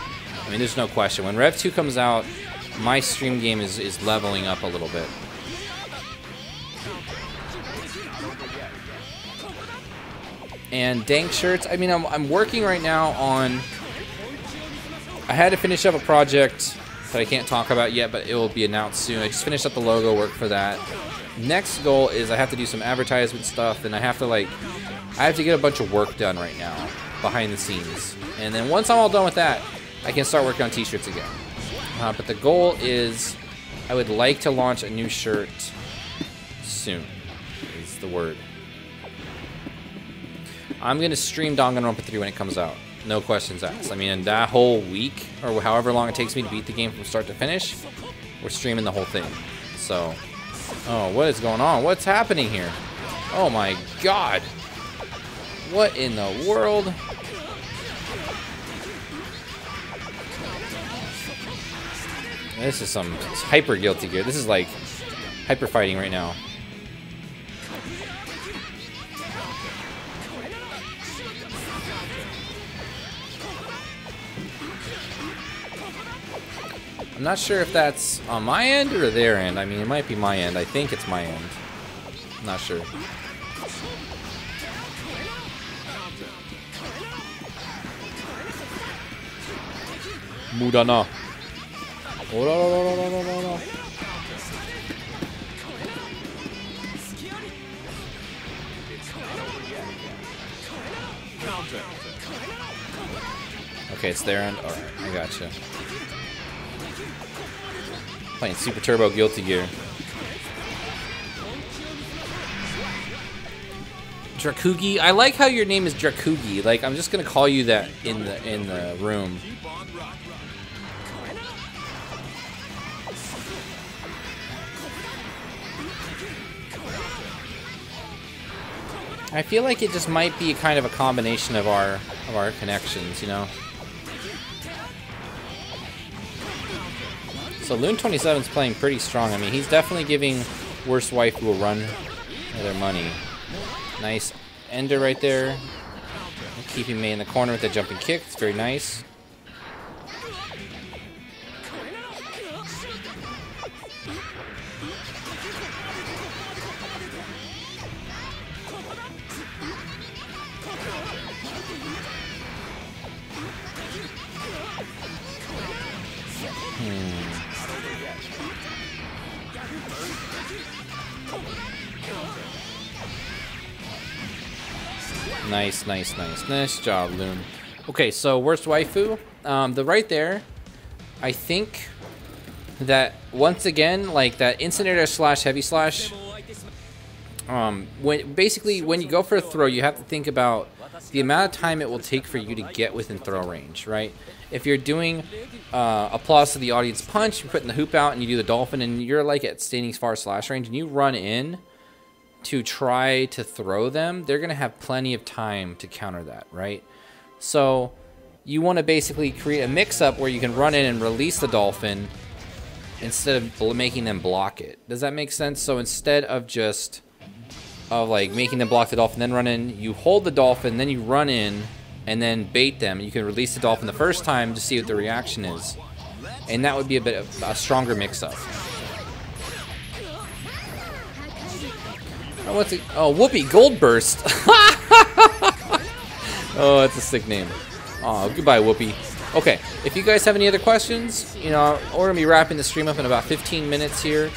I mean, there's no question. When Rev 2 comes out, my stream game is leveling up a little bit. And dank shirts, I mean, I'm working right now on... I had to finish up a project that I can't talk about yet, but it will be announced soon. I just finished up the logo work for that. Next goal is I have to do some advertisement stuff, and I have to get a bunch of work done right now, behind the scenes. And then once I'm all done with that, I can start working on t-shirts again. But the goal is, I would like to launch a new shirt soon, is the word. I'm going to stream Danganronpa 3 when it comes out. No questions asked. I mean, in that whole week, or however long it takes me to beat the game from start to finish, we're streaming the whole thing. So, oh, what is going on? What's happening here? Oh my god. What in the world? This is some hyper Guilty Gear. This is like hyper fighting right now. I'm not sure if that's on my end or their end. I mean, it might be my end. I think it's my end. I'm not sure. Mudana. Okay, it's their end. Alright, I gotcha. Playing Super Turbo Guilty Gear. Drakugi, I like how your name is Drakugi. Like, I'm just gonna call you that in the room. I feel like it just might be kind of a combination of our connections, you know. So Loon 27 is playing pretty strong. I mean, he's definitely giving Worst Waifu a run for their money. Nice ender right there. Keeping Mei in the corner with the jumping kick. It's very nice. Nice, nice, nice. Nice job, Loon. Okay, so Worst Waifu. The right there, I think that once again, like that incinerator slash heavy slash, when you go for a throw, you have to think about the amount of time it will take for you to get within throw range, right? If you're doing applause to the audience punch, you're putting the hoop out and you do the dolphin and you're like at standing far slash range and you run in to try to throw them, they're going to have plenty of time to counter that, right? So you want to basically create a mix-up where you can run in and release the dolphin instead of making them block it. Does that make sense? So instead of just like making them block the dolphin, then run in, you hold the dolphin, then you run in, and then bait them. You can release the dolphin the first time to see what the reaction is. And that would be a bit of a stronger mix-up. Oh, what's it? Oh, Whoopi Gold Burst. Oh, that's a sick name. Oh, goodbye, Whoopi. Okay, if you guys have any other questions, you know, we're gonna be wrapping the stream up in about 15 minutes here.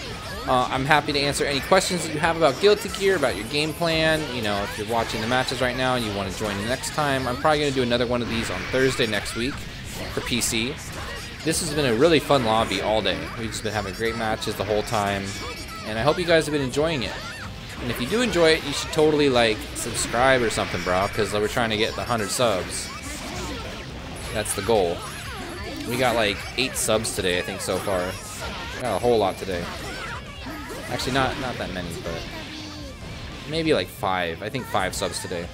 I'm happy to answer any questions that you have about Guilty Gear, about your game plan. You know, if you're watching the matches right now and you want to join the next time, I'm probably gonna do another one of these on Thursday next week for PC. This has been a really fun lobby all day. We've just been having great matches the whole time, and I hope you guys have been enjoying it. And if you do enjoy it, you should totally, like, subscribe or something, bro, because we're trying to get the 100 subs. That's the goal. We got, like, 8 subs today, I think, so far. Got a whole lot today. Actually, not that many, but maybe, like, 5. I think 5 subs today.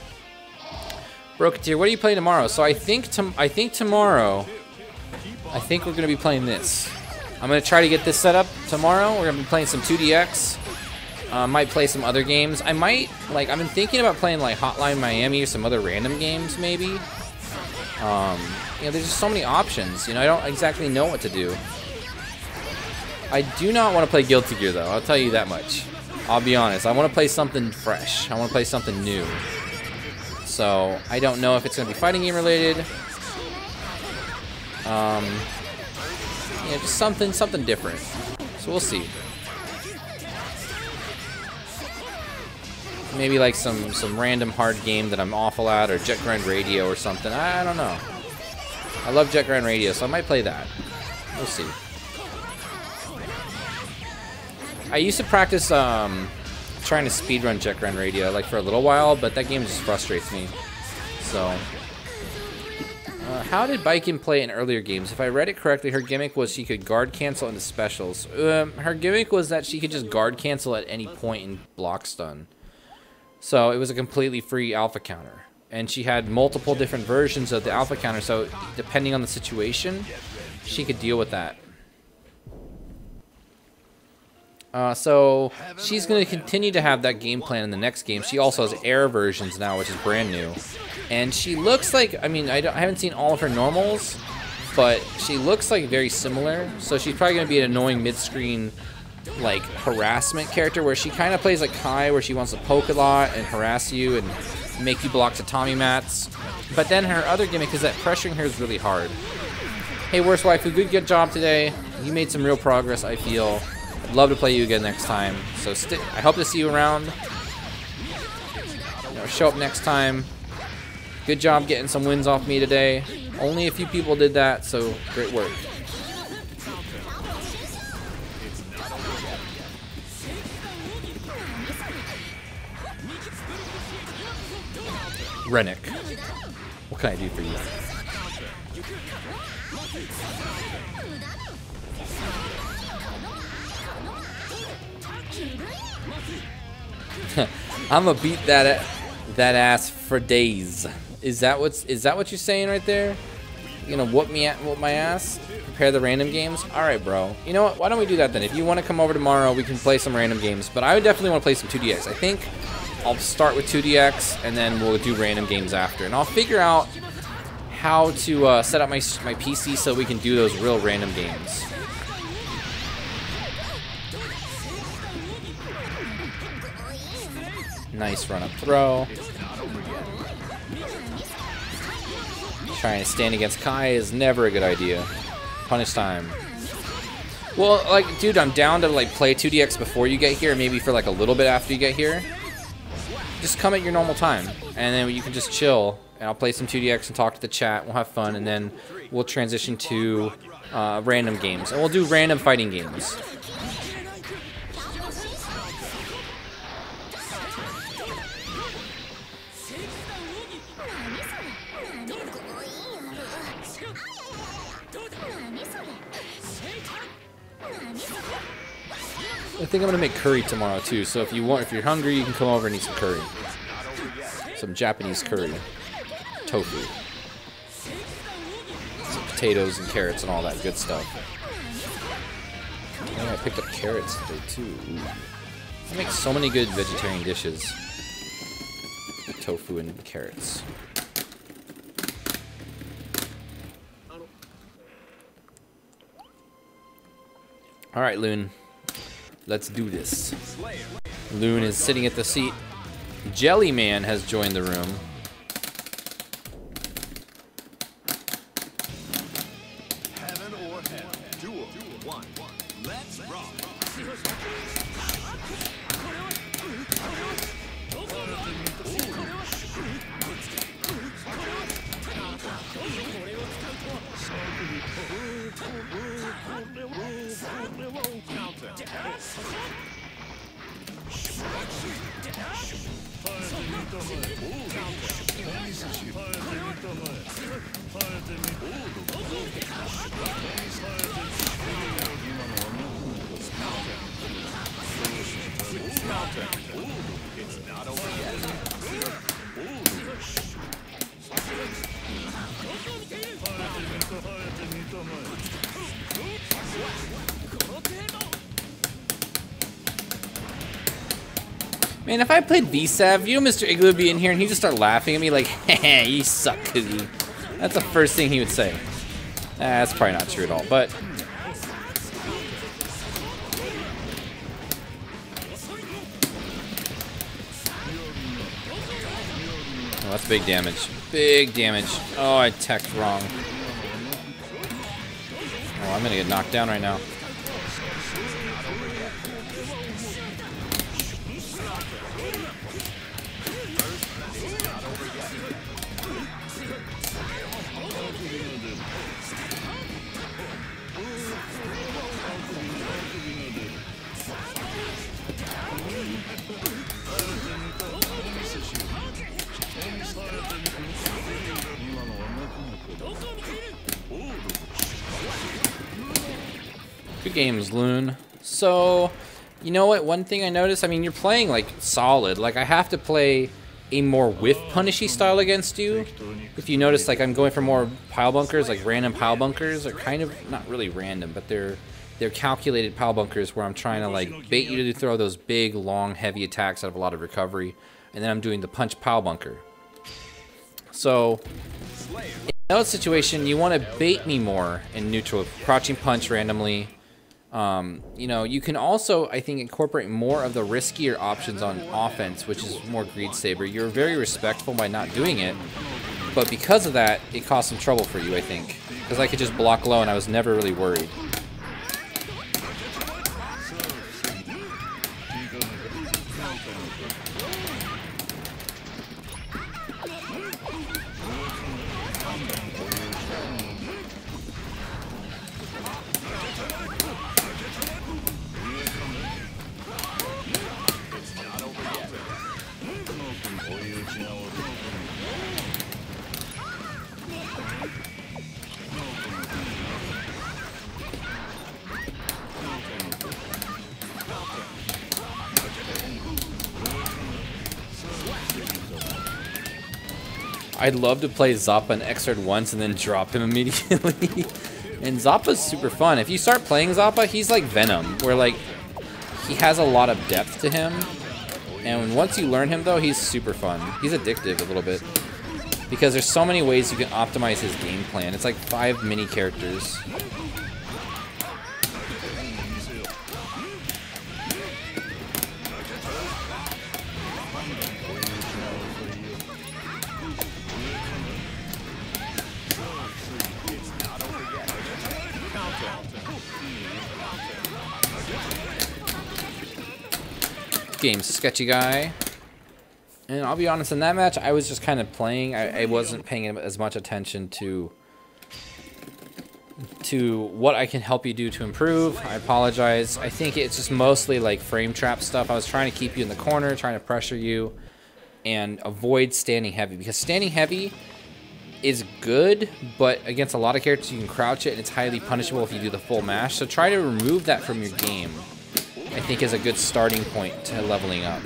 Broketeer, what are you playing tomorrow? So I think tomorrow, I think we're going to be playing this. I'm going to try to get this set up tomorrow. We're going to be playing some 2DX. Might play some other games. I might, like, I've been thinking about playing, like, Hotline Miami or some other random games, maybe. You know, there's just so many options. You know, I don't exactly know what to do. I do not want to play Guilty Gear, though. I'll tell you that much. I'll be honest. I want to play something fresh. I want to play something new. So, I don't know if it's going to be fighting game related. Yeah, just something different. So, we'll see. Maybe like some random hard game that I'm awful at, or Jet Grind Radio or something. I don't know. I love Jet Grind Radio, so I might play that. We'll see. I used to practice trying to speedrun Jet Grind Radio like for a little while, but that game just frustrates me. So, how did Baiken play in earlier games? If I read it correctly, her gimmick was she could guard cancel into specials. Her gimmick was that she could just guard cancel at any point and block stun. So it was a completely free alpha counter. And she had multiple different versions of the alpha counter, so depending on the situation, she could deal with that. So she's going to continue to have that game plan in the next game. She also has air versions now, which is brand new. And she looks like, I mean, I haven't seen all of her normals, but she looks like very similar. So she's probably going to be an annoying mid-screen, like, harassment character where she kind of plays like Kai, where she wants to poke a lot and harass you and make you block to Tommy mats. But then her other gimmick is that pressuring her is really hard. Hey, Worst Waifu, good job today. You made some real progress, I feel. I'd love to play you again next time. So I hope to see you around. You know, show up next time. Good job getting some wins off me today. Only a few people did that, so great work. Rennick, what can I do for you? I'm gonna beat that ass for days. Is that what you're saying right there? You know, whoop my ass? Prepare the random games? All right, bro. You know what? Why don't we do that then? If you want to come over tomorrow, we can play some random games. But I would definitely want to play some 2DX. I think I'll start with 2DX, and then we'll do random games after. And I'll figure out how to set up my PC so we can do those real random games. Nice run-up throw. Trying to stand against Kai is never a good idea. Punish time. Well, like, dude, I'm down to, like, play 2DX before you get here, maybe for, like, a little bit after you get here. Just come at your normal time, and then you can just chill, and I'll play some 2DX and talk to the chat. We'll have fun, and then we'll transition to random games, and we'll do random fighting games. I think I'm gonna make curry tomorrow too. So if you're hungry, you can come over and eat some curry, some Japanese curry, tofu, some potatoes and carrots and all that good stuff. And I picked up carrots today too. Ooh. I make so many good vegetarian dishes with tofu and carrots. All right, Loon. Let's do this. Loon is sitting at the seat. Jellyman has joined the room. one. Let's rock. It's not over yet. Man, if I played VSAV, you know Mr. Igloo would be in here and he'd just start laughing at me like, heh, you suck, Cookie. That's the first thing he would say. That's probably not true at all, but... Oh, that's big damage. Big damage. Oh, I teched wrong. Oh, I'm gonna get knocked down right now. Good games, Loon. So, you know what? One thing I noticed, I mean, you're playing, like, solid. Like, I have to play a more whiff punishy style against you. If you notice, like, I'm going for more pile bunkers, like random pile bunkers. They're kind of, not really random, but they're calculated pile bunkers where I'm trying to, like, bait you to throw those big, long, heavy attacks out of a lot of recovery. And then I'm doing the punch pile bunker. So, in that situation, you want to bait me more in neutral, crouching punch randomly. You know, you can also, I think, incorporate more of the riskier options on offense, which is more Greed Saber. You're very respectful by not doing it, but because of that, it caused some trouble for you, I think. Because I could just block low and I was never really worried. I'd love to play Zappa and Xrd once and then drop him immediately. And Zappa's super fun. If you start playing Zappa, he's like Venom, where like he has a lot of depth to him. And once you learn him though, he's super fun. He's addictive a little bit. Because there's so many ways you can optimize his game plan. It's like 5 mini characters. Game sketchy guy. And I'll be honest, in that match I was just kind of playing. I wasn't paying as much attention to what I can help you do to improve. I apologize. I think it's just mostly like frame trap stuff. I was trying to keep you in the corner, trying to pressure you and avoid standing heavy, because standing heavy is good, but against a lot of characters you can crouch it and it's highly punishable if you do the full mash. So try to remove that from your game. I think is a good starting point to leveling up.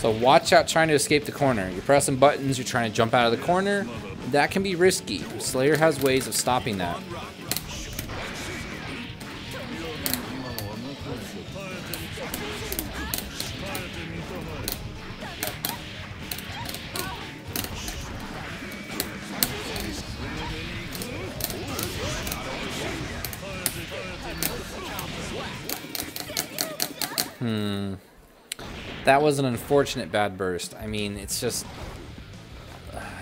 So watch out trying to escape the corner. You're pressing buttons, you're trying to jump out of the corner. That can be risky. Slayer has ways of stopping that. That was an unfortunate bad burst. I mean, it's just...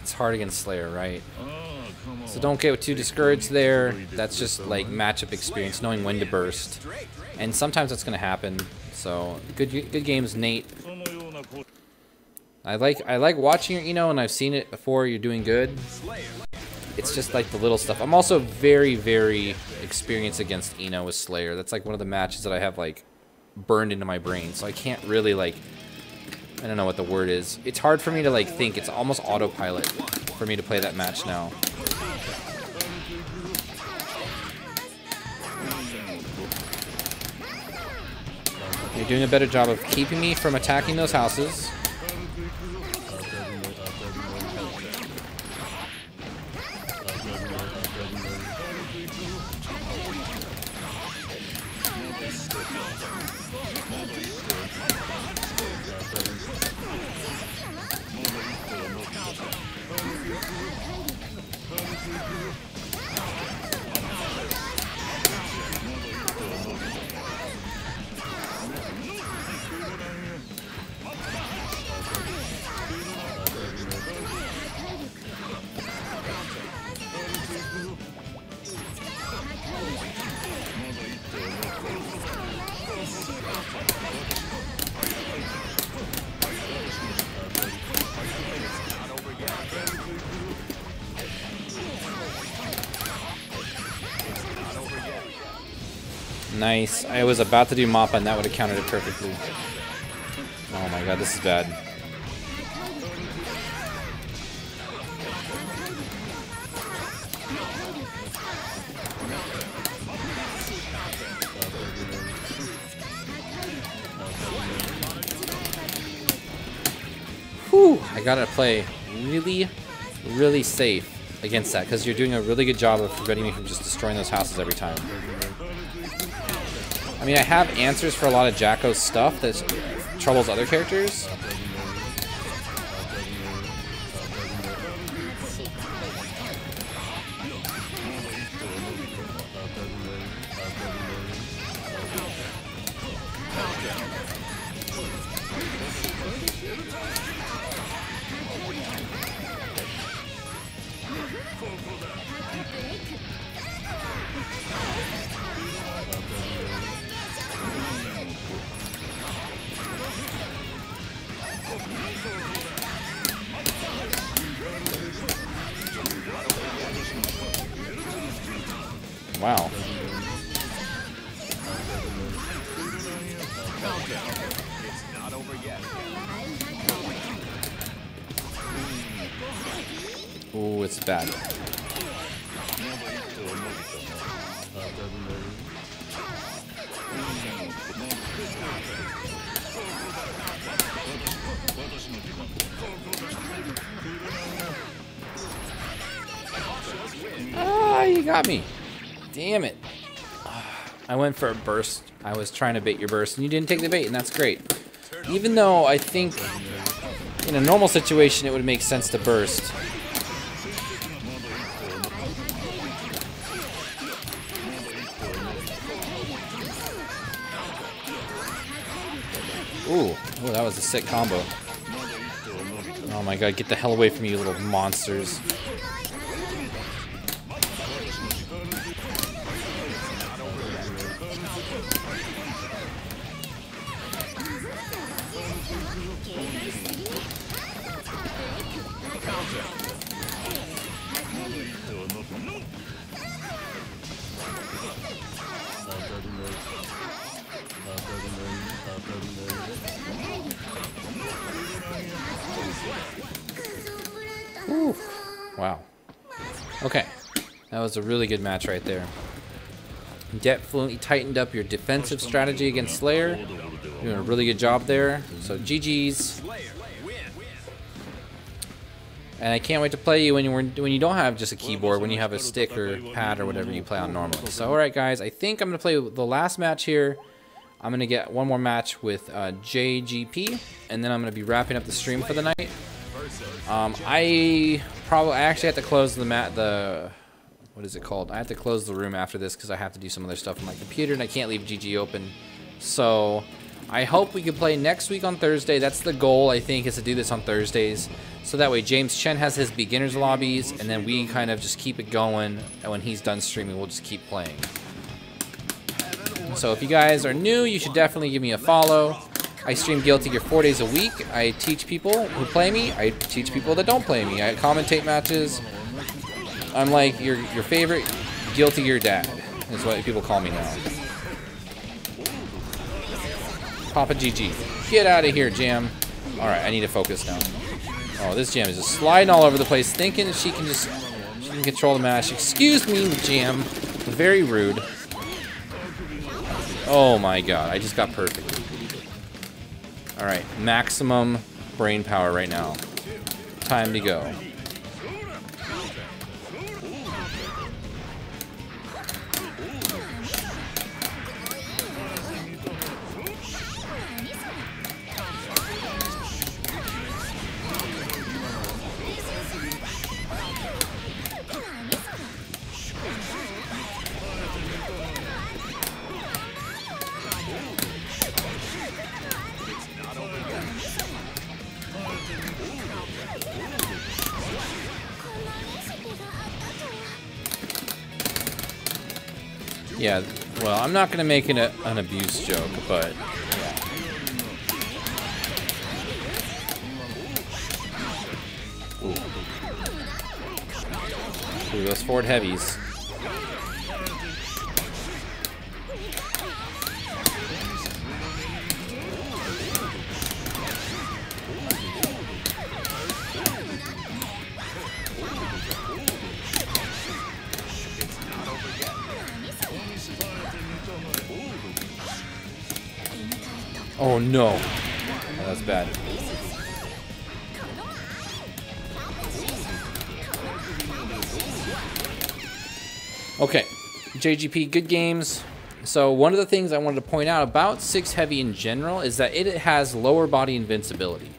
it's hard against Slayer, right? So don't get too discouraged there. That's just like matchup experience, knowing when to burst. And sometimes that's going to happen. So, good games, Nate. I like watching your Eno, and I've seen it before. You're doing good. It's just like the little stuff. I'm also very, very experienced against Eno with Slayer. That's like one of the matches that I have like burned into my brain. So I can't really like, I don't know what the word is. It's hard for me to like think. It's almost autopilot for me to play that match now. You're doing a better job of keeping me from attacking those houses. Nice. I was about to do Mappa and that would have countered it perfectly. Oh my god, this is bad. Whew, I gotta play really, really safe against that because you're doing a really good job of preventing me from just destroying those houses every time. I mean, I have answers for a lot of Jacko's stuff that troubles other characters. Wow. It's not over yet. Ooh, it's bad. Ah, you got me. Damn it. I went for a burst. I was trying to bait your burst, and you didn't take the bait, and that's great. Even though I think in a normal situation it would make sense to burst. Ooh, that was a sick combo. Oh my god, get the hell away from me, you little monsters. Ooh. Wow. Okay. That was a really good match right there. Definitely tightened up your defensive strategy against Slayer. Doing a really good job there. So GG's. And I can't wait to play you when you don't have just a keyboard, when you have a stick or pad or whatever you play on normally. So alright guys, I think I'm going to play the last match here. I'm going to get one more match with JGP, and then I'm going to be wrapping up the stream for the night. I actually have to close what is it called? I have to close the room after this because I have to do some other stuff on my computer, and I can't leave GG open. So I hope we can play next week on Thursday. That's the goal, I think, is to do this on Thursdays. So that way James Chen has his beginners lobbies, and then we kind of just keep it going, and when he's done streaming, we'll just keep playing. So if you guys are new, you should definitely give me a follow. I stream Guilty Gear 4 days a week. I teach people who play me. I teach people that don't play me. I commentate matches. I'm like your favorite Guilty Gear dad, is what people call me now. Papa GG. Get out of here, Jam. Alright, I need to focus now. Oh, this Jam is just sliding all over the place, thinking that she can control the match. Excuse me, Jam. Very rude. Oh my god, I just got perfect. Alright, maximum brain power right now. Time to go. Yeah, well, I'm not going to make it an abuse joke, but yeah. Ooh, those forward heavies. Oh no. Oh, that's bad. Okay, JGP, good games. So one of the things I wanted to point out about 6 Heavy in general is that it has lower body invincibility.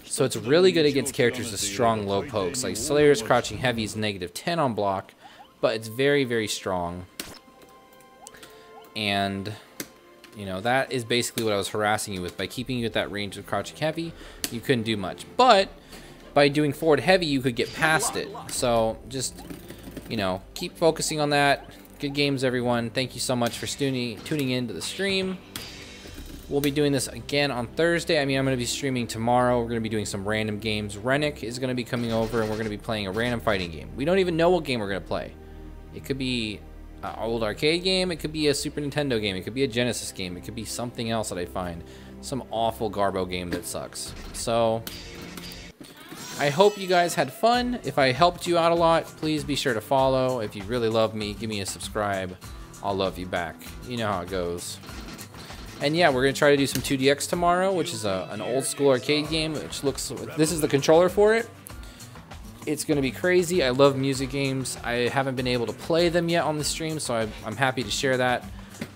So it's really good against characters with strong low pokes. Like Slayer's Crouching Heavy is -10 on block, but it's very, very strong. And you know, that is basically what I was harassing you with. By keeping you at that range of Crouching Heavy, you couldn't do much. But by doing Forward Heavy, you could get past it. So just, you know, keep focusing on that. Good games, everyone. Thank you so much for tuning in to the stream. We'll be doing this again on Thursday. I mean, I'm going to be streaming tomorrow. We're going to be doing some random games. Rennick is going to be coming over, and we're going to be playing a random fighting game. We don't even know what game we're going to play. It could be an old arcade game, it could be a Super Nintendo game, it could be a Genesis game, it could be something else that I find. Some awful Garbo game that sucks. So, I hope you guys had fun. If I helped you out a lot, please be sure to follow. If you really love me, give me a subscribe. I'll love you back. You know how it goes. And yeah, we're going to try to do some 2DX tomorrow, which is an old school arcade game, which looks, this is the controller for it. It's going to be crazy. I love music games. I haven't been able to play them yet on the stream, so I'm happy to share that,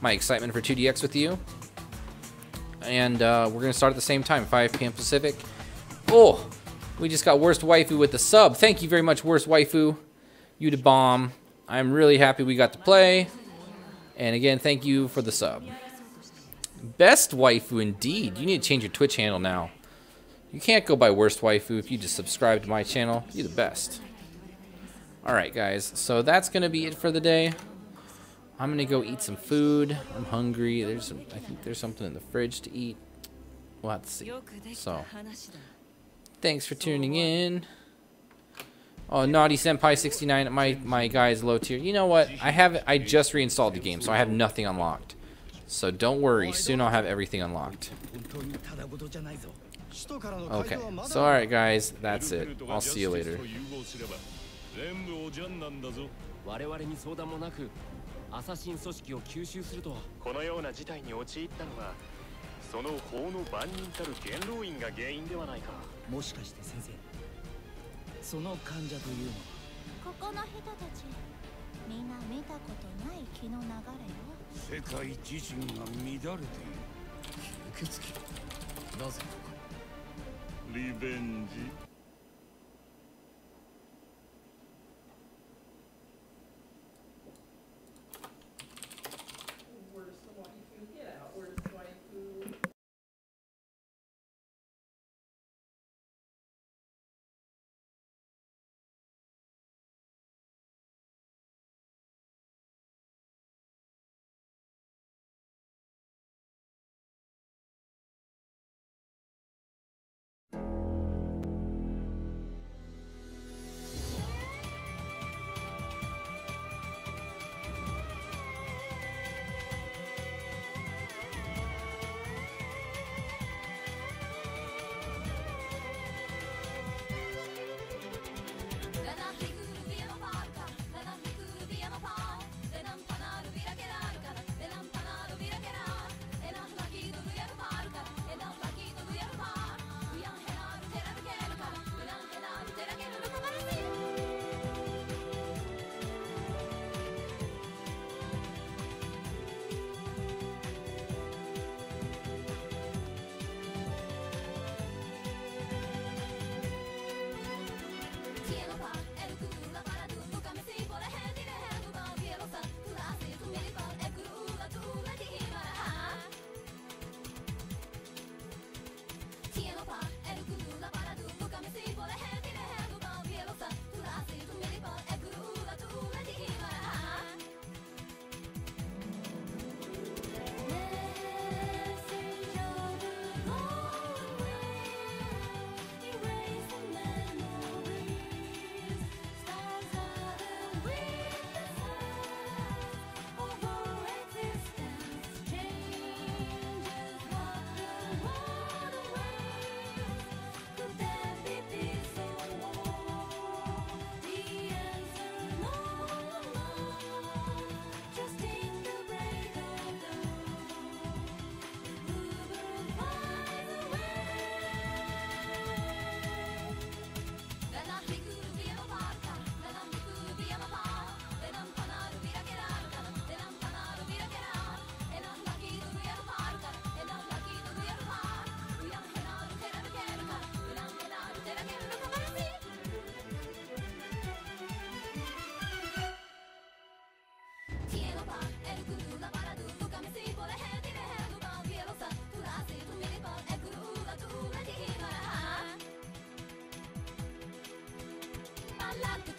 my excitement for 2DX with you. And we're going to start at the same time, 5 p.m. Pacific. Oh, we just got Worst Waifu with the sub. Thank you very much, Worst Waifu. You the bomb. I'm really happy we got to play. And again, thank you for the sub. Best Waifu indeed. You need to change your Twitch handle now. You can't go by Worst Waifu if you just subscribe to my channel. You're the best. Alright, guys. So that's going to be it for the day. I'm going to go eat some food. I'm hungry. I think there's something in the fridge to eat. We'll have to see. So, thanks for tuning in. Oh, Naughty Senpai 69. My guy is low tier. You know what? I just reinstalled the game, so I have nothing unlocked. So don't worry. Soon I'll have everything unlocked. Okay, so alright guys, that's it. I'll see you later. アサシン組織を吸収するとはこのような事態に陥ったのがその法の番人たる元老院が原因ではないか。もしかして先生、その患者というのは。ここの人たちみんな見たことない気の流れよ。世界自身が乱れている。吸血鬼、なぜリベンジ。Like